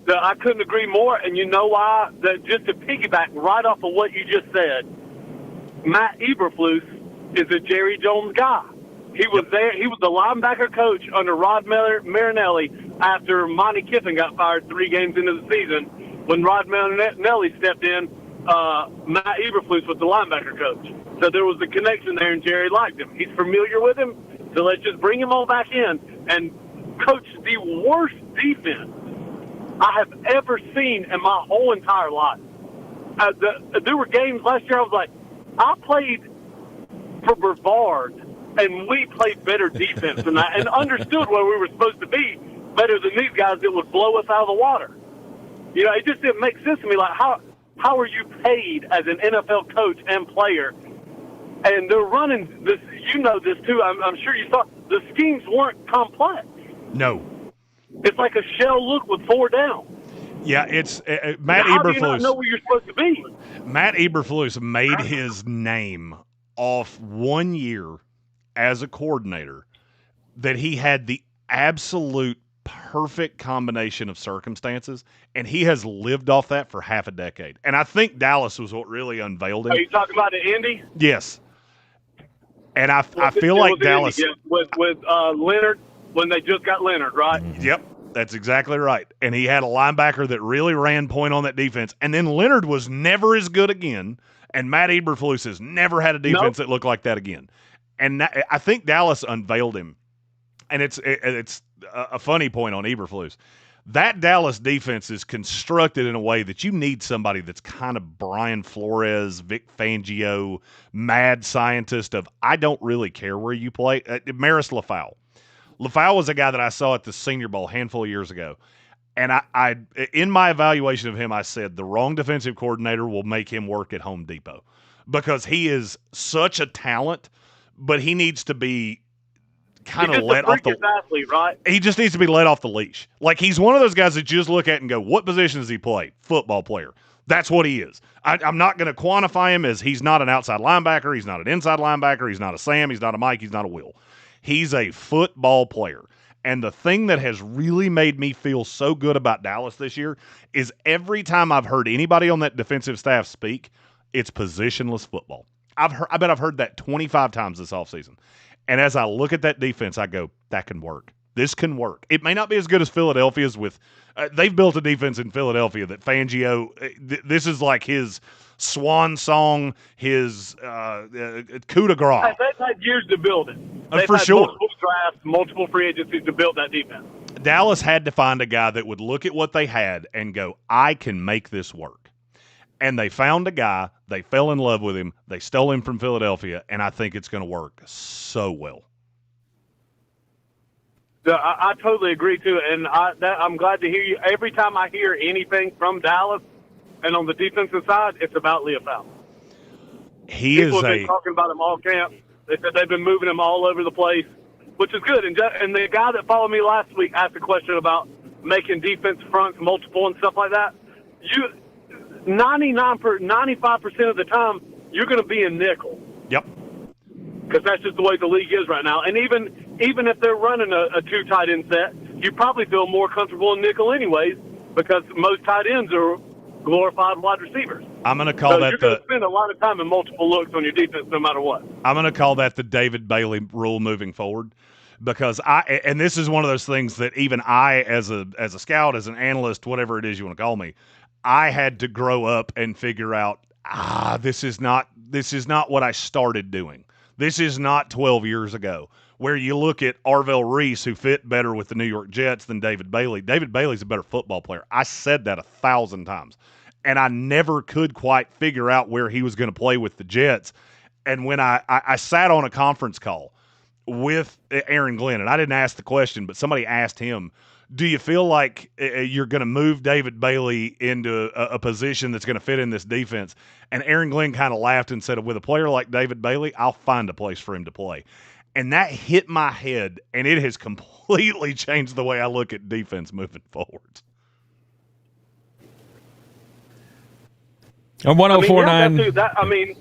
I couldn't agree more, and you know why? Just to piggyback right off of what you just said, Matt Eberflus is a Jerry Jones guy. He was there. He was the linebacker coach under Rod Marinelli after Monty Kiffin got fired 3 games into the season. When Rod Marinelli stepped in, Matt Eberflus was the linebacker coach. So there was a connection there, and Jerry liked him. He's familiar with him, so let's just bring him all back in and coach the worst defense I have ever seen in my whole entire life. There were games last year I was like, I played for Brevard, and we played better defense than that and understood where we were supposed to be better than these guys that would blow us out of the water. You know, it just didn't make sense to me. Like, how are you paid as an NFL coach and player? And they're running this, you know this too, I'm sure you saw, the schemes weren't complex. No. It's like a shell look with 4 down. Yeah, it's Matt How Eberflus. do you not know where you're supposed to be? Matt Eberflus made his name off 1 year as a coordinator that he had the absolute perfect combination of circumstances, and he has lived off that for half a decade. And I think Dallas was what really unveiled him. Are you talking about the Indy? Yes. And I feel like Dallas Indy, yeah, with Leonard, when they just got Leonard, right? Yep, that's exactly right. And he had a linebacker that really ran point on that defense. And then Leonard was never as good again, and Matt Eberflus has never had a defense that looked like that again. And I think Dallas unveiled him. And it's a funny point on Eberflus. That Dallas defense is constructed in a way that you need somebody that's kind of Brian Flores, Vic Fangio, mad scientist of I don't really care where you play. Maris LaFau. LaFau was a guy that I saw at the Senior Bowl a handful of years ago. And I in my evaluation of him, I said the wrong defensive coordinator will make him work at Home Depot because he is such a talent, but he needs to be kind of let off the athlete, right? He just needs to be let off the leash. Like, he's one of those guys that you just look at and go, what position does he play? Football player. That's what he is. I'm not going to quantify him as he's not an outside linebacker. He's not an inside linebacker. He's not a Sam. He's not a Mike. He's not a Will. He's a football player. And the thing that has really made me feel so good about Dallas this year is every time I've heard anybody on that defensive staff speak, it's positionless football. I bet I've heard that 25 times this offseason. And as I look at that defense, I go, that can work. This can work. It may not be as good as Philadelphia's with they've built a defense in Philadelphia that Fangio, this is like his swan song, his coup de grace. They've had years to build it. They've for had sure. multiple drafts, multiple free agencies to build that defense. Dallas had to find a guy that would look at what they had and go, I can make this work. And they found a guy. They fell in love with him. They stole him from Philadelphia, and I think it's going to work so well. I totally agree, too, and I'm glad to hear you. Every time I hear anything from Dallas and on the defensive side, it's about Leofau. People have been talking about him all camp. They said they've been moving him all over the place, which is good. And the guy that followed me last week asked a question about making defense fronts multiple and stuff like that. 95% of the time, you're going to be in nickel. Yep. Because that's just the way the league is right now. And even if they're running a two tight end set, you probably feel more comfortable in nickel anyways, because most tight ends are glorified wide receivers. I'm going to call that you're going to spend a lot of time in multiple looks on your defense no matter what. I'm going to call that the David Bailey rule moving forward, because and this is one of those things that even I, as a scout, as an analyst, whatever it is you want to call me, I had to grow up and figure out, this is not what I started doing. This is not 12 years ago, where you look at Arvell Reese, who fit better with the New York Jets than David Bailey. David Bailey's a better football player. I said that 1,000 times, and I never could quite figure out where he was going to play with the Jets. And when I sat on a conference call with Aaron Glenn, and I didn't ask the question, but somebody asked him, do you feel like you're going to move David Bailey into a position that's going to fit in this defense? And Aaron Glenn kind of laughed and said, with a player like David Bailey, I'll find a place for him to play. And that hit my head, and it has completely changed the way I look at defense moving forward. On 104.9.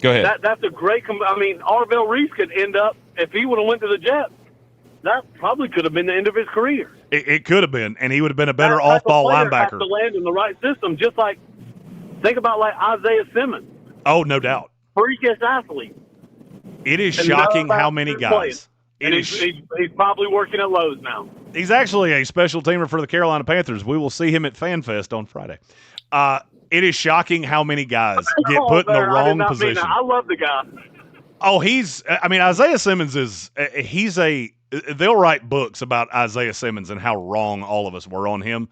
Go ahead. That's a great. Arvell Reese could end up, if he would have went to the Jets, that probably could have been the end of his career. It could have been, and he would have been a better off-ball linebacker. Has to land in the right system, just like think about like Isaiah Simmons. Oh, no doubt. Freakish athlete. It is shocking how many guys. He's probably working at Lowe's now. He's actually a special teamer for the Carolina Panthers. We will see him at FanFest on Friday. It is shocking how many guys get put in the wrong position. I love the guy. Oh, Isaiah Simmons they'll write books about Isaiah Simmons and how wrong all of us were on him.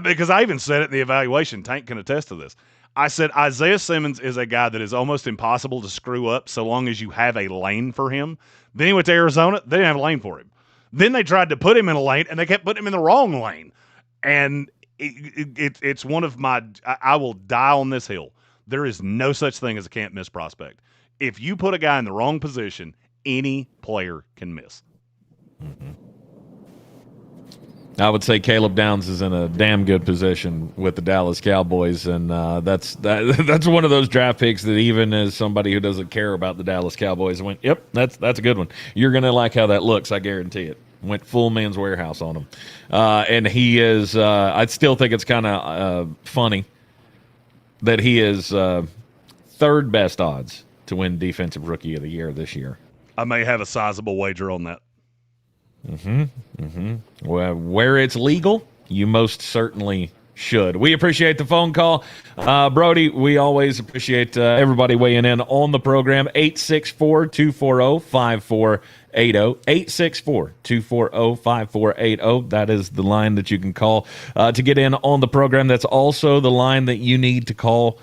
Because I even said it in the evaluation. Tank can attest to this. I said Isaiah Simmons is a guy that is almost impossible to screw up so long as you have a lane for him. Then he went to Arizona. They didn't have a lane for him. Then they tried to put him in a lane, and they kept putting him in the wrong lane. And it's one of my – I will die on this hill. There is no such thing as a can't miss prospect. If you put a guy in the wrong position, any player can miss. Mm-hmm. I would say Caleb Downs is in a damn good position with the Dallas Cowboys, and that's one of those draft picks that even as somebody who doesn't care about the Dallas Cowboys went, yep, that's a good one. You're going to like how that looks, I guarantee it. Went full Men's Warehouse on him. And he is I still think it's kind of funny that he is third best odds to win Defensive Rookie of the Year this year. I may have a sizable wager on that. Well, where it's legal, you most certainly should. We appreciate the phone call. Brody, we always appreciate everybody weighing in on the program. 864-240-5480. 864-240-5480. That is the line that you can call to get in on the program. That's also the line that you need to call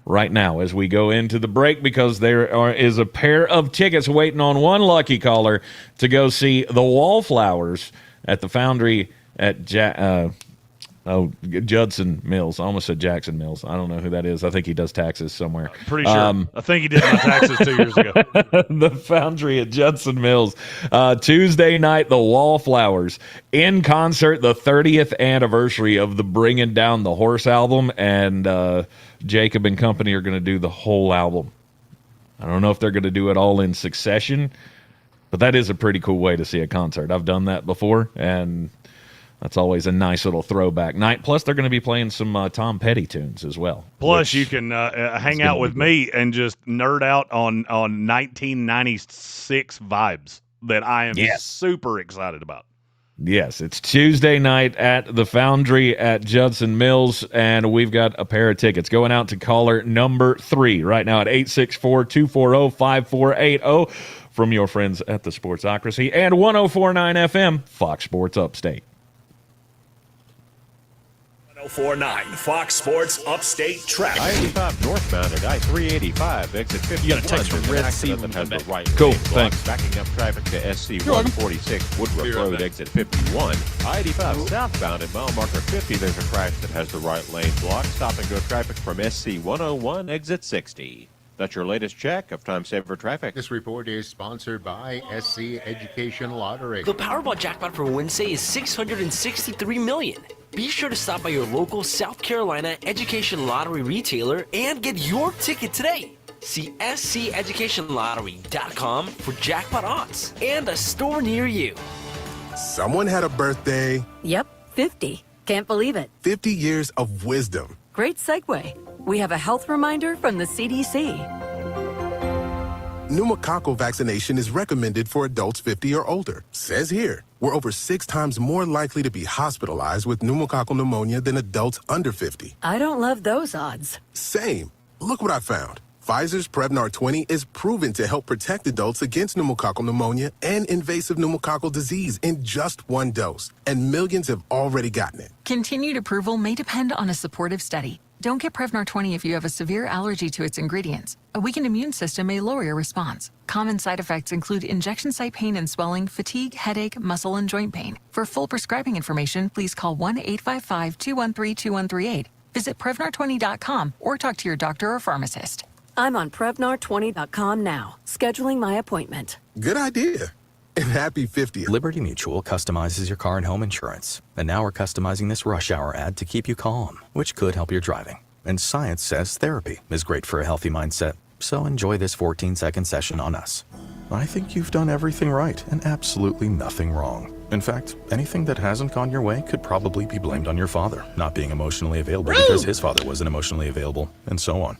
right now as we go into the break, because there is a pair of tickets waiting on one lucky caller to go see the Wallflowers at the Foundry at Judson Mills. I almost said Jackson Mills. I don't know who that is. I think he does taxes somewhere. Pretty sure. I think he did my taxes 2 years ago. The Foundry at Judson Mills. Tuesday night, the Wallflowers. In concert, the 30th anniversary of the Bringing Down the Horse album. And Jacob and company are going to do the whole album. I don't know if they're going to do it all in succession, but that is a pretty cool way to see a concert. I've done that before, and that's always a nice little throwback night. Plus, they're going to be playing some Tom Petty tunes as well. Plus, you can hang out with me and just nerd out on 1996 vibes that I am super excited about. Yes, it's Tuesday night at the Foundry at Judson Mills, and we've got a pair of tickets going out to caller number 3 right now at 864-240-5480 from your friends at the Sportsocracy and 104.9 FM, Fox Sports Upstate. 1049 Fox Sports Upstate traffic. I-85 northbound at I-385, exit 51. You got a text from Red Sea that has the right cool, lane blocked, thanks. backing up traffic to SC-146 Woodruff Road, exit 51. I-85 southbound at mile marker 50, there's a crash that has the right lane blocked. Stop and go traffic from SC-101, exit 60. That's your latest check of time saver traffic. This report is sponsored by SC Education Lottery. The Powerball jackpot for Wednesday is $663 million. Be sure to stop by your local South Carolina Education Lottery retailer and get your ticket today. See SCEducationLottery.com for jackpot odds and a store near you. Someone had a birthday. Yep, 50. Can't believe it. 50 years of wisdom. Great segue. We have a health reminder from the CDC. Pneumococcal vaccination is recommended for adults 50 or older. Says here, we're over 6 times more likely to be hospitalized with pneumococcal pneumonia than adults under 50. I don't love those odds. Same. Look what I found. Pfizer's Prevnar 20 is proven to help protect adults against pneumococcal pneumonia and invasive pneumococcal disease in just 1 dose. And millions have already gotten it. Continued approval may depend on a supportive study. Don't get Prevnar 20 if you have a severe allergy to its ingredients. A weakened immune system may lower your response. Common side effects include injection site pain and swelling, fatigue, headache, muscle, and joint pain. For full prescribing information, please call 1-855-213-2138. Visit Prevnar20.com or talk to your doctor or pharmacist. I'm on Prevnar20.com now, scheduling my appointment. Good idea. And happy 50th. Liberty Mutual customizes your car and home insurance. And now we're customizing this rush hour ad to keep you calm, which could help your driving. And science says therapy is great for a healthy mindset. So enjoy this 14-second session on us. I think you've done everything right and absolutely nothing wrong. In fact, anything that hasn't gone your way could probably be blamed on your father not being emotionally available because his father wasn't emotionally available, and so on.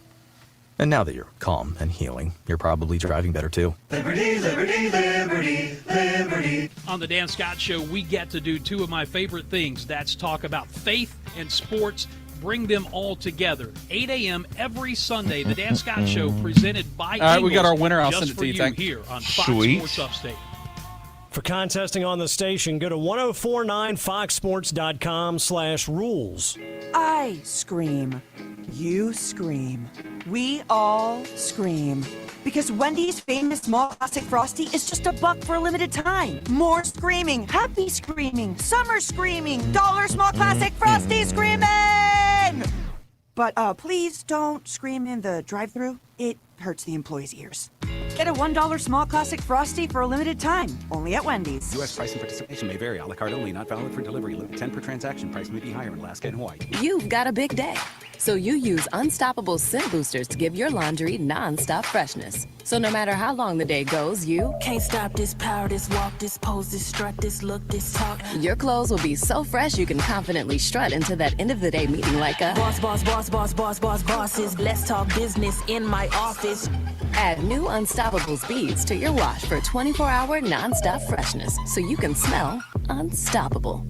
And now that you're calm and healing, you're probably driving better too. Liberty, liberty, liberty, liberty. On the Dan Scott Show, we get to do 2 of my favorite things. That's talk about faith and sports, bring them all together. 8 a.m. every Sunday, the Dan Scott Show presented by All right, we got our Eagles, winner. I'll just send it for to you. Thanks. Here on Fox Sweet. Sports Upstate. For contesting on the station, go to 1049foxsports.com/rules. I scream. You scream. We all scream. Because Wendy's famous small classic Frosty is just $1 for a limited time. More screaming, happy screaming, summer screaming, $1 small classic Frosty screaming! But please don't scream in the drive-thru. It hurts the employees' ears. Get a $1 small classic Frosty for a limited time, only at Wendy's. U.S. price and participation may vary. A la carte only, not valid for delivery. Limit 10 per transaction. Price may be higher in Alaska and Hawaii. You've got a big day, so you use Unstoppable Scent Boosters to give your laundry non-stop freshness. So no matter how long the day goes, you Can't stop this power, this walk, this pose, this strut, this look, this talk. your clothes will be so fresh you can confidently strut into that end of the day meeting like a Boss, boss, boss, boss, boss, boss, bosses. Let's talk business in my office. Add new Unstoppable Beads to your wash for 24-hour non-stop freshness so you can smell unstoppable.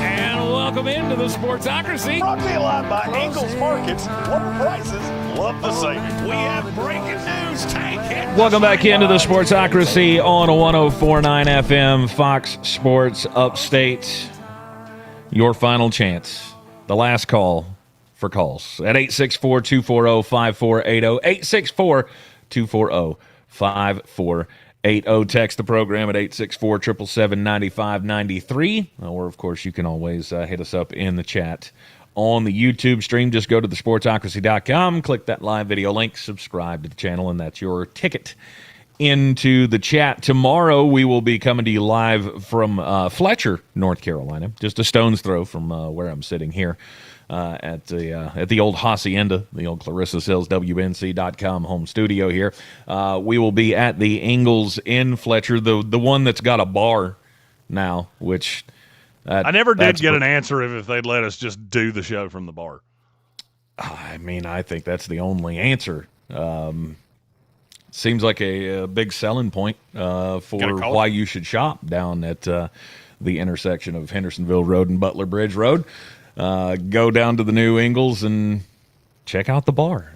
And welcome into the Sportsocracy. Brought to you live by Ingles Markets. Lower prices, love the savings. We have breaking news. Tank hit. Welcome back into the Sportsocracy on 104.9 FM, Fox Sports Upstate. your final chance. The last call for calls at 864-240-5480. 864-240-5480. Text the program at 864-777-9593. Or, of course, you can always hit us up in the chat on the YouTube stream. Just go to the sportsocracy.com, click that live video link, subscribe to the channel, and that's your ticket into the chat. Tomorrow we will be coming to you live from Fletcher, North Carolina, just a stone's throw from where I'm sitting here at the old Hacienda, the old Clarissa Hills WNC.com home studio here. We will be at the Ingalls in Fletcher, the one that's got a bar now, which I never did get an answer if they'd let us just do the show from the bar. I mean, I think that's the only answer. Seems like a big selling point for why you should shop down at the intersection of Hendersonville Road and Butler Bridge Road. Go down to the new Ingalls and check out the bar.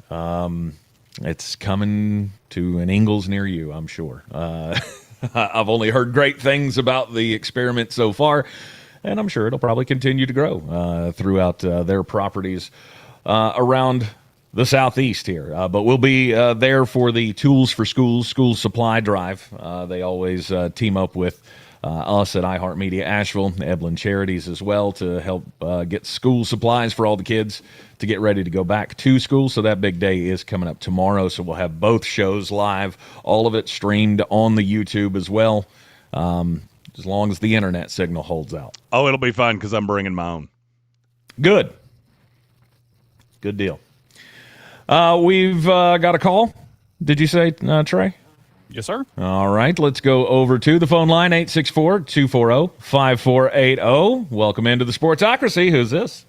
It's coming to an Ingalls near you, I'm sure. I've only heard great things about the experiment so far, and I'm sure it'll probably continue to grow throughout their properties around the southeast here. But we'll be there for the Tools for Schools school supply drive. They always team up with us at iHeartMedia Asheville, Eblin Charities as well, to help get school supplies for all the kids to get ready to go back to school. So that big day is coming up tomorrow. So we'll have both shows live, all of it streamed on the YouTube as well, as long as the internet signal holds out. Oh, it'll be fun because I'm bringing my own. Good. Good deal. We've got a call. Did you say, Trey? Yes, sir. All right, let's go over to the phone line, 864-240-5480. Welcome into the Sportsocracy. Who's this?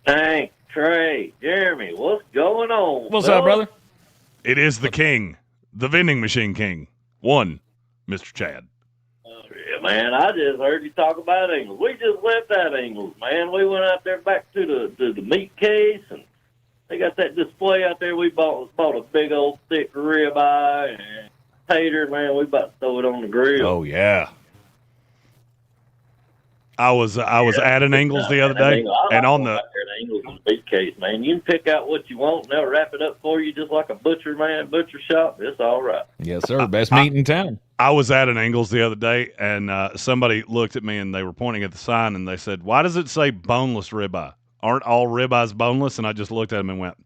Hank, Trey, Jeremy, what's going on? What's up, brother? It is the king, the vending machine king. One, Mr. Chad. Yeah, man, I just heard you talk about Ingalls. We just left that Ingalls, man. We went out there back to the meat case, and they got that display out there. We bought a big old thick ribeye and tater, man. We about to throw it on the grill. Oh, yeah. I was at an Ingalls the other day, and on the Ingalls in the meat case, man, you can pick out what you want, and they'll wrap it up for you just like a butcher shop. It's all right. Yes, sir. Best meat in town. I was at an Ingalls the other day, and somebody looked at me, and they were pointing at the sign, and they said, "Why does it say boneless ribeye? Aren't all ribeyes boneless?" And I just looked at them and went,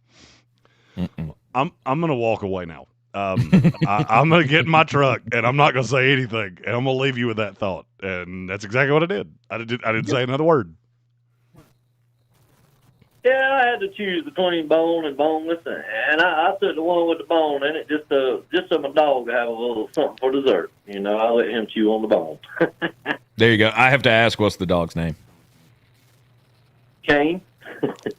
I'm going to walk away now. I'm going to get in my truck, and I'm not going to say anything, and I'm going to leave you with that thought. And that's exactly what I did. I didn't say another word. Yeah, I had to choose between bone and boneless, and I took the one with the bone in it just so my dog could have a little something for dessert. You know, I let him chew on the bone. There you go. I have to ask, what's the dog's name? Kane.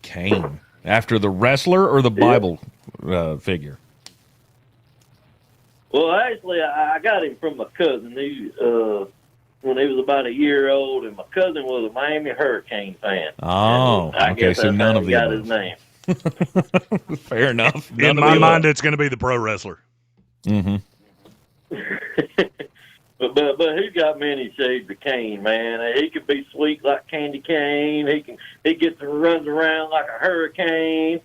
Kane. After the wrestler or the Bible figure? Well, actually, I got him from my cousin. When he was about a year old, and my cousin was a Miami Hurricane fan. Oh, I okay, guess so that's none how of he the got above. his name. Fair enough. In my mind, it's going to be the pro wrestler. Mm-hmm. But he got many shades of Kane, man. He could be sweet like candy cane. He gets and runs around like a hurricane.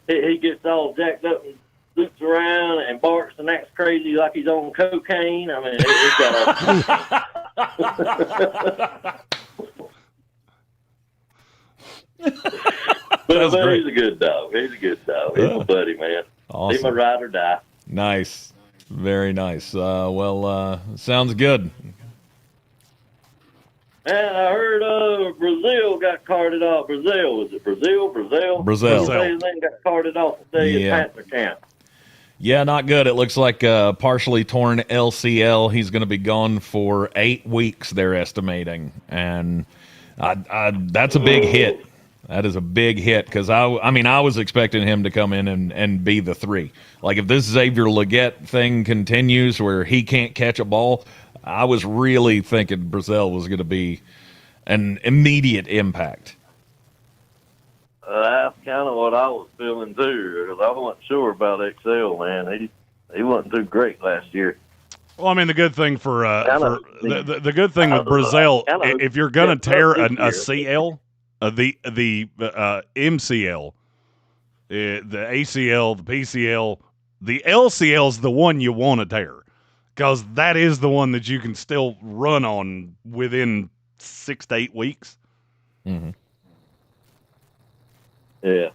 He gets all jacked up and loops around and barks and acts crazy like he's on cocaine. I mean, he's got all. but he's a good dog. He's a good dog. He's my buddy, man. Awesome. He's my ride or die. Nice. Very nice. Sounds good. Man, I heard Brazil got carted off. Brazil, was it Brazil? Brazil. His name got carted off today at Panther Camp. Yeah, not good. It looks like partially torn LCL. He's going to be gone for 8 weeks, they're estimating. And that's a big hit. That is a big hit because, I was expecting him to come in and be the 3. Like, if this Xavier Leggett thing continues where he can't catch a ball, I was really thinking Brazil was going to be an immediate impact. That's kind of what I was feeling too, because I wasn't sure about XL, man. He wasn't too great last year. Well, I mean, the good thing for the good thing with Brazil, if you're gonna tear a CL, the MCL, the ACL, the PCL, the LCL is the one you want to tear, because that is the one that you can still run on within 6 to 8 weeks. Mm-hmm. Yeah.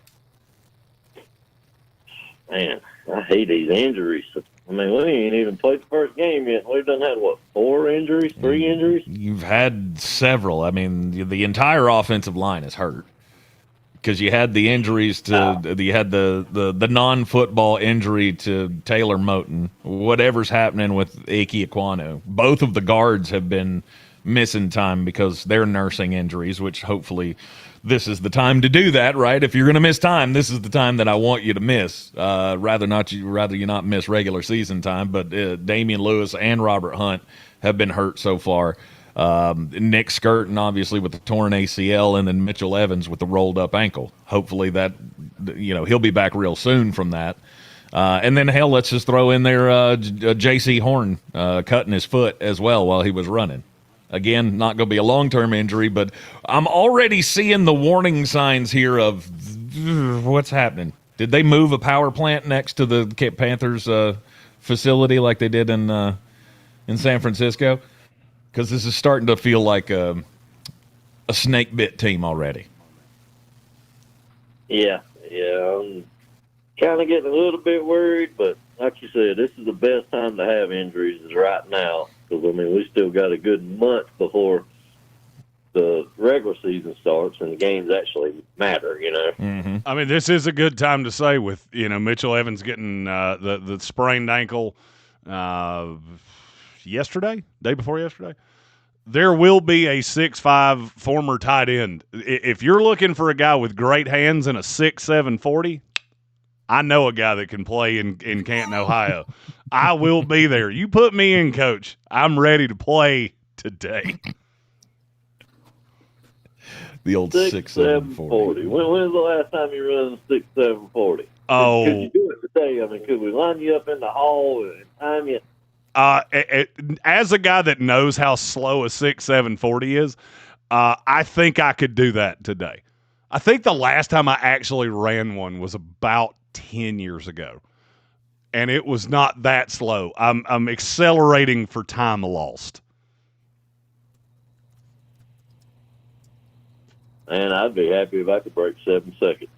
Man, I hate these injuries. I mean, we ain't even played the first game yet. We've done had, 4 injuries, 3 injuries? You've had several. I mean, the entire offensive line is hurt because you had the injuries to you had the non-football injury to Taylor Moton. Whatever's happening with Ike Ekwonu, both of the guards have been missing time because they're nursing injuries, which hopefully this is the time to do that, right? If you're going to miss time, this is the time that I want you to miss. Rather you not miss regular season time. But Damian Lewis and Robert Hunt have been hurt so far. Nick Skirton, obviously, with the torn ACL, and then Mitchell Evans with the rolled up ankle. Hopefully that, he'll be back real soon from that. And then, hell, let's just throw in there J.C. Horn cutting his foot as well while he was running. Again, not going to be a long-term injury, but I'm already seeing the warning signs here of what's happening. Did they move a power plant next to the Panthers facility like they did in San Francisco? Because this is starting to feel like a snake-bit team already. Yeah, I'm kind of getting a little bit worried, but like you said, this is the best time to have injuries is right now. Because, I mean, we still got a good month before the regular season starts and the games actually matter, Mm-hmm. I mean, this is a good time to say with, Mitchell Evans getting the sprained ankle day before yesterday. There will be a 6'5" former tight end. If you're looking for a guy with great hands and a 6'7" 40, I know a guy that can play in Canton, Ohio. I will be there. You put me in, Coach. I'm ready to play today. The old 6'7" 40. When's the last time you ran a 6'7" 40? Oh. Could you do it today? I mean, could we line you up in the hall and time you? As a guy that knows how slow a 6'7" 40 is, I think I could do that today. I think the last time I actually ran one was about 10 years ago, and it was not that slow. I'm accelerating for time lost. Man, I'd be happy if I could break 7 seconds.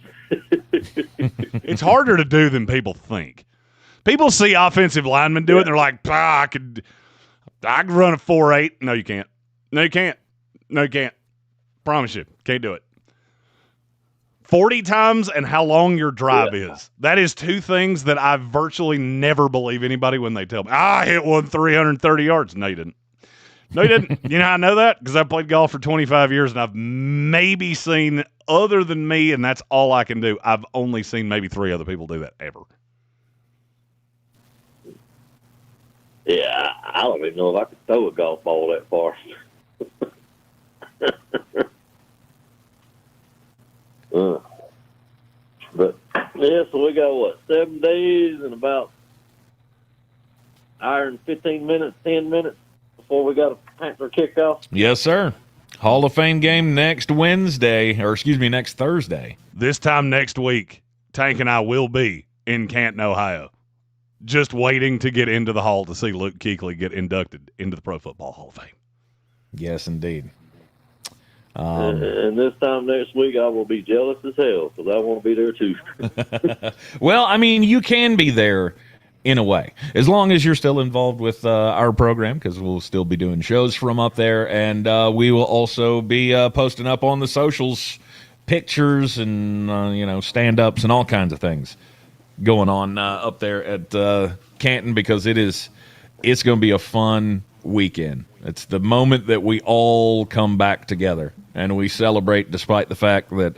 It's harder to do than people think. People see offensive linemen do it, and they're like, I could run a 4.8. No, you can't. No, you can't. No, you can't. Promise you, can't do it. 40 times and how long your drive is. That is two things that I virtually never believe anybody when they tell me, I hit one 330 yards. No, you didn't. No, you didn't. You know how I know that? Because I played golf for 25 years, and I've maybe seen, other than me, and that's all I can do, I've only seen maybe 3 other people do that ever. Yeah, I don't even know if I could throw a golf ball that far. But, yeah, so we got, 7 days and about hour and 15 minutes, 10 minutes before we got a Panther kickoff. Yes, sir. Hall of Fame game next Thursday. This time next week, Tank and I will be in Canton, Ohio, just waiting to get into the hall to see Luke Kuechly get inducted into the Pro Football Hall of Fame. Yes, indeed. And this time next week, I will be jealous as hell because I want to be there too. Well, I mean, you can be there in a way, as long as you're still involved with our program, because we'll still be doing shows from up there, and we will also be posting up on the socials pictures and stand-ups and all kinds of things going on up there at Canton, because it's going to be a fun weekend. It's the moment that we all come back together and we celebrate, despite the fact that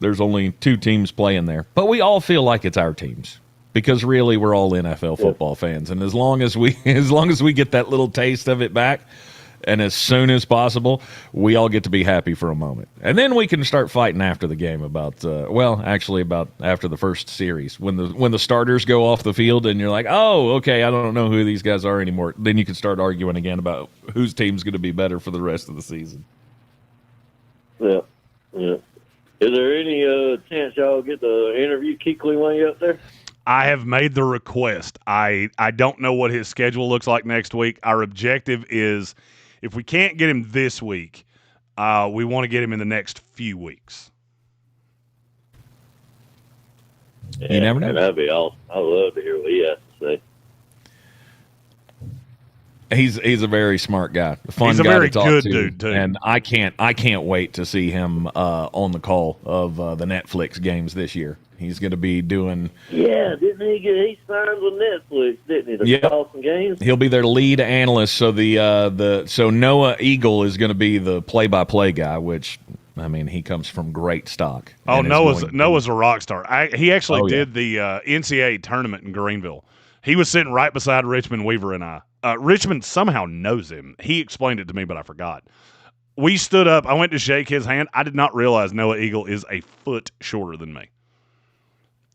there's only 2 teams playing there, but we all feel like it's our teams, because really we're all NFL football fans, and as long as we get that little taste of it back, and as soon as possible, we all get to be happy for a moment. And then we can start fighting after the game about, about after the first series. When the starters go off the field and you're like, oh, okay, I don't know who these guys are anymore. Then you can start arguing again about whose team's going to be better for the rest of the season. Yeah. Is there any chance y'all get to interview Kuechly while you're up there? I have made the request. I don't know what his schedule looks like next week. Our objective is, if we can't get him this week, we want to get him in the next few weeks. Yeah, you never know. That'd be awesome. I'd love to hear what he has to say. He's a very smart guy, a fun He's a guy very to talk good to, dude too. And I can't wait to see him on the call of the Netflix games this year. He's going to be doing. Yeah, didn't he signed with Netflix? Didn't he? Yep. Call some games. He'll be their lead analyst. So so Noah Eagle is going to be the play-by-play guy, which I mean he comes from great stock. Oh, and Noah's a rock star. He actually yeah. did the NCAA tournament in Greenville. He was sitting right beside Richmond Weaver and I. Richmond somehow knows him. He explained it to me, but I forgot. We stood up. I went to shake his hand. I did not realize Noah Eagle is a foot shorter than me.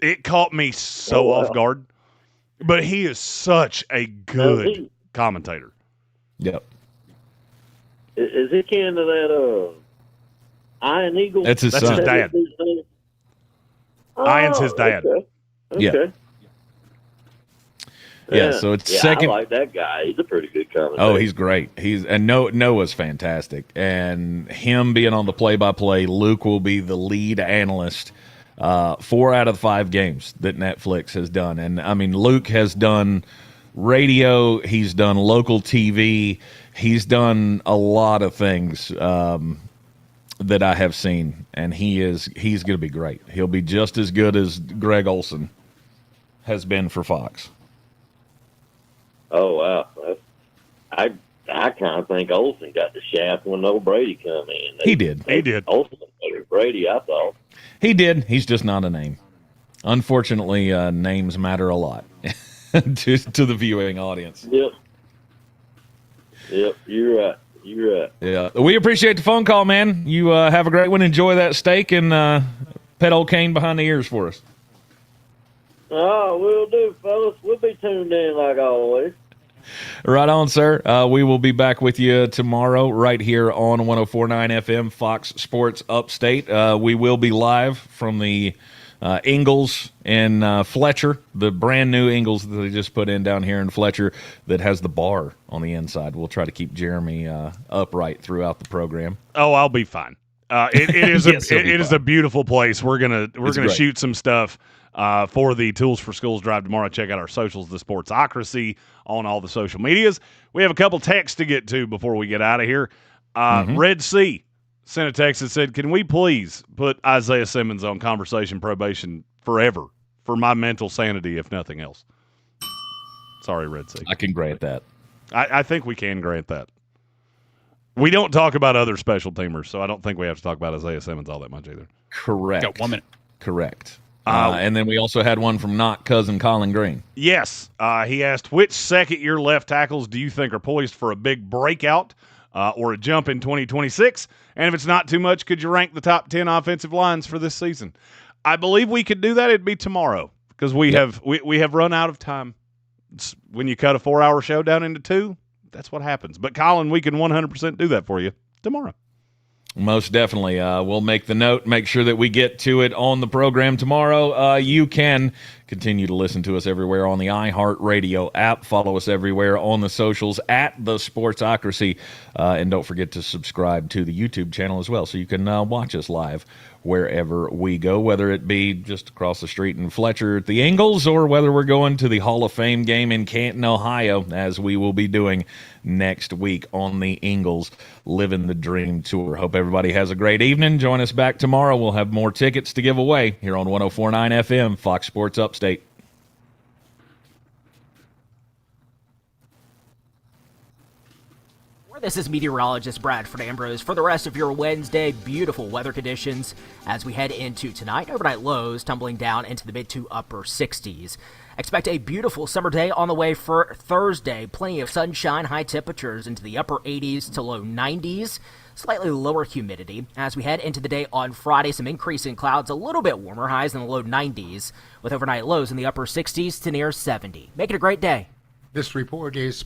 It caught me so off guard. But he is such a good commentator. Yep. Is he kin to that Ian Eagle? That's his son. His dad. Ian's his dad. Okay. Yeah. Yeah, so it's second. I like that guy. He's a pretty good commentator. Oh, he's great. Noah's fantastic, and him being on the play-by-play, Luke will be the lead analyst. 4 out of the 5 games that Netflix has done, and I mean, Luke has done radio. He's done local TV. He's done a lot of things that I have seen, and he's going to be great. He'll be just as good as Greg Olson has been for Fox. Oh wow! I kind of think Olsen got the shaft when old Brady come in. He did. Olsen better Brady, I thought. He did. He's just not a name. Unfortunately, names matter a lot to the viewing audience. Yep. You're right. Yeah, we appreciate the phone call, man. You have a great one. Enjoy that steak and pet old Kane behind the ears for us. Oh, we'll do, fellas. We'll be tuned in like always. Right on, sir. We will be back with you tomorrow right here on 104.9 FM, Fox Sports Upstate. We will be live from the Ingalls in Fletcher, the brand new Ingalls that they just put in down here in Fletcher that has the bar on the inside. We'll try to keep Jeremy upright throughout the program. Oh, I'll be fine. It is Yes, it is a beautiful place. We're gonna great. shoot some stuff for the Tools for Schools drive tomorrow. Check out our socials, the Sportsocracy, on all the social medias. We have a couple texts to get to before we get out of here. Red Sea sent a text that said, "Can we please put Isaiah Simmons on conversation probation forever for my mental sanity, if nothing else?" Sorry, Red Sea. I can grant that. I think we can grant that. We don't talk about other special teamers, so I don't think we have to talk about Isaiah Simmons all that much either. Correct. Got 1 minute. Correct. And then we also had one from not cousin Colin Greene. Yes. He asked, which second-year left tackles do you think are poised for a big breakout or a jump in 2026? And if it's not too much, could you rank the top 10 offensive lines for this season? I believe we could do that. It'd be tomorrow because we have run out of time. When you cut a 4-hour show down into 2, that's what happens. But, Colin, we can 100% do that for you tomorrow. Most definitely. We'll make the note, make sure that we get to it on the program tomorrow. You can continue to listen to us everywhere on the iHeartRadio app. Follow us everywhere on the socials at the Sportsocracy. And don't forget to subscribe to the YouTube channel as well so you can watch us live wherever we go, whether it be just across the street in Fletcher at the Ingalls or whether we're going to the Hall of Fame game in Canton, Ohio, as we will be doing next week on the Ingalls Living the Dream Tour. Hope everybody has a great evening. Join us back tomorrow. We'll have more tickets to give away here on 104.9 FM, Fox Sports Upstate. This is meteorologist Bradford Ambrose. For the rest of your Wednesday, beautiful weather conditions as we head into tonight. Overnight lows tumbling down into the mid to upper 60s. Expect a beautiful summer day on the way for Thursday. Plenty of sunshine, high temperatures into the upper 80s to low 90s. Slightly lower humidity. As we head into the day on Friday, some increase in clouds, a little bit warmer, highs in the low 90s, with overnight lows in the upper 60s to near 70. Make it a great day. This report is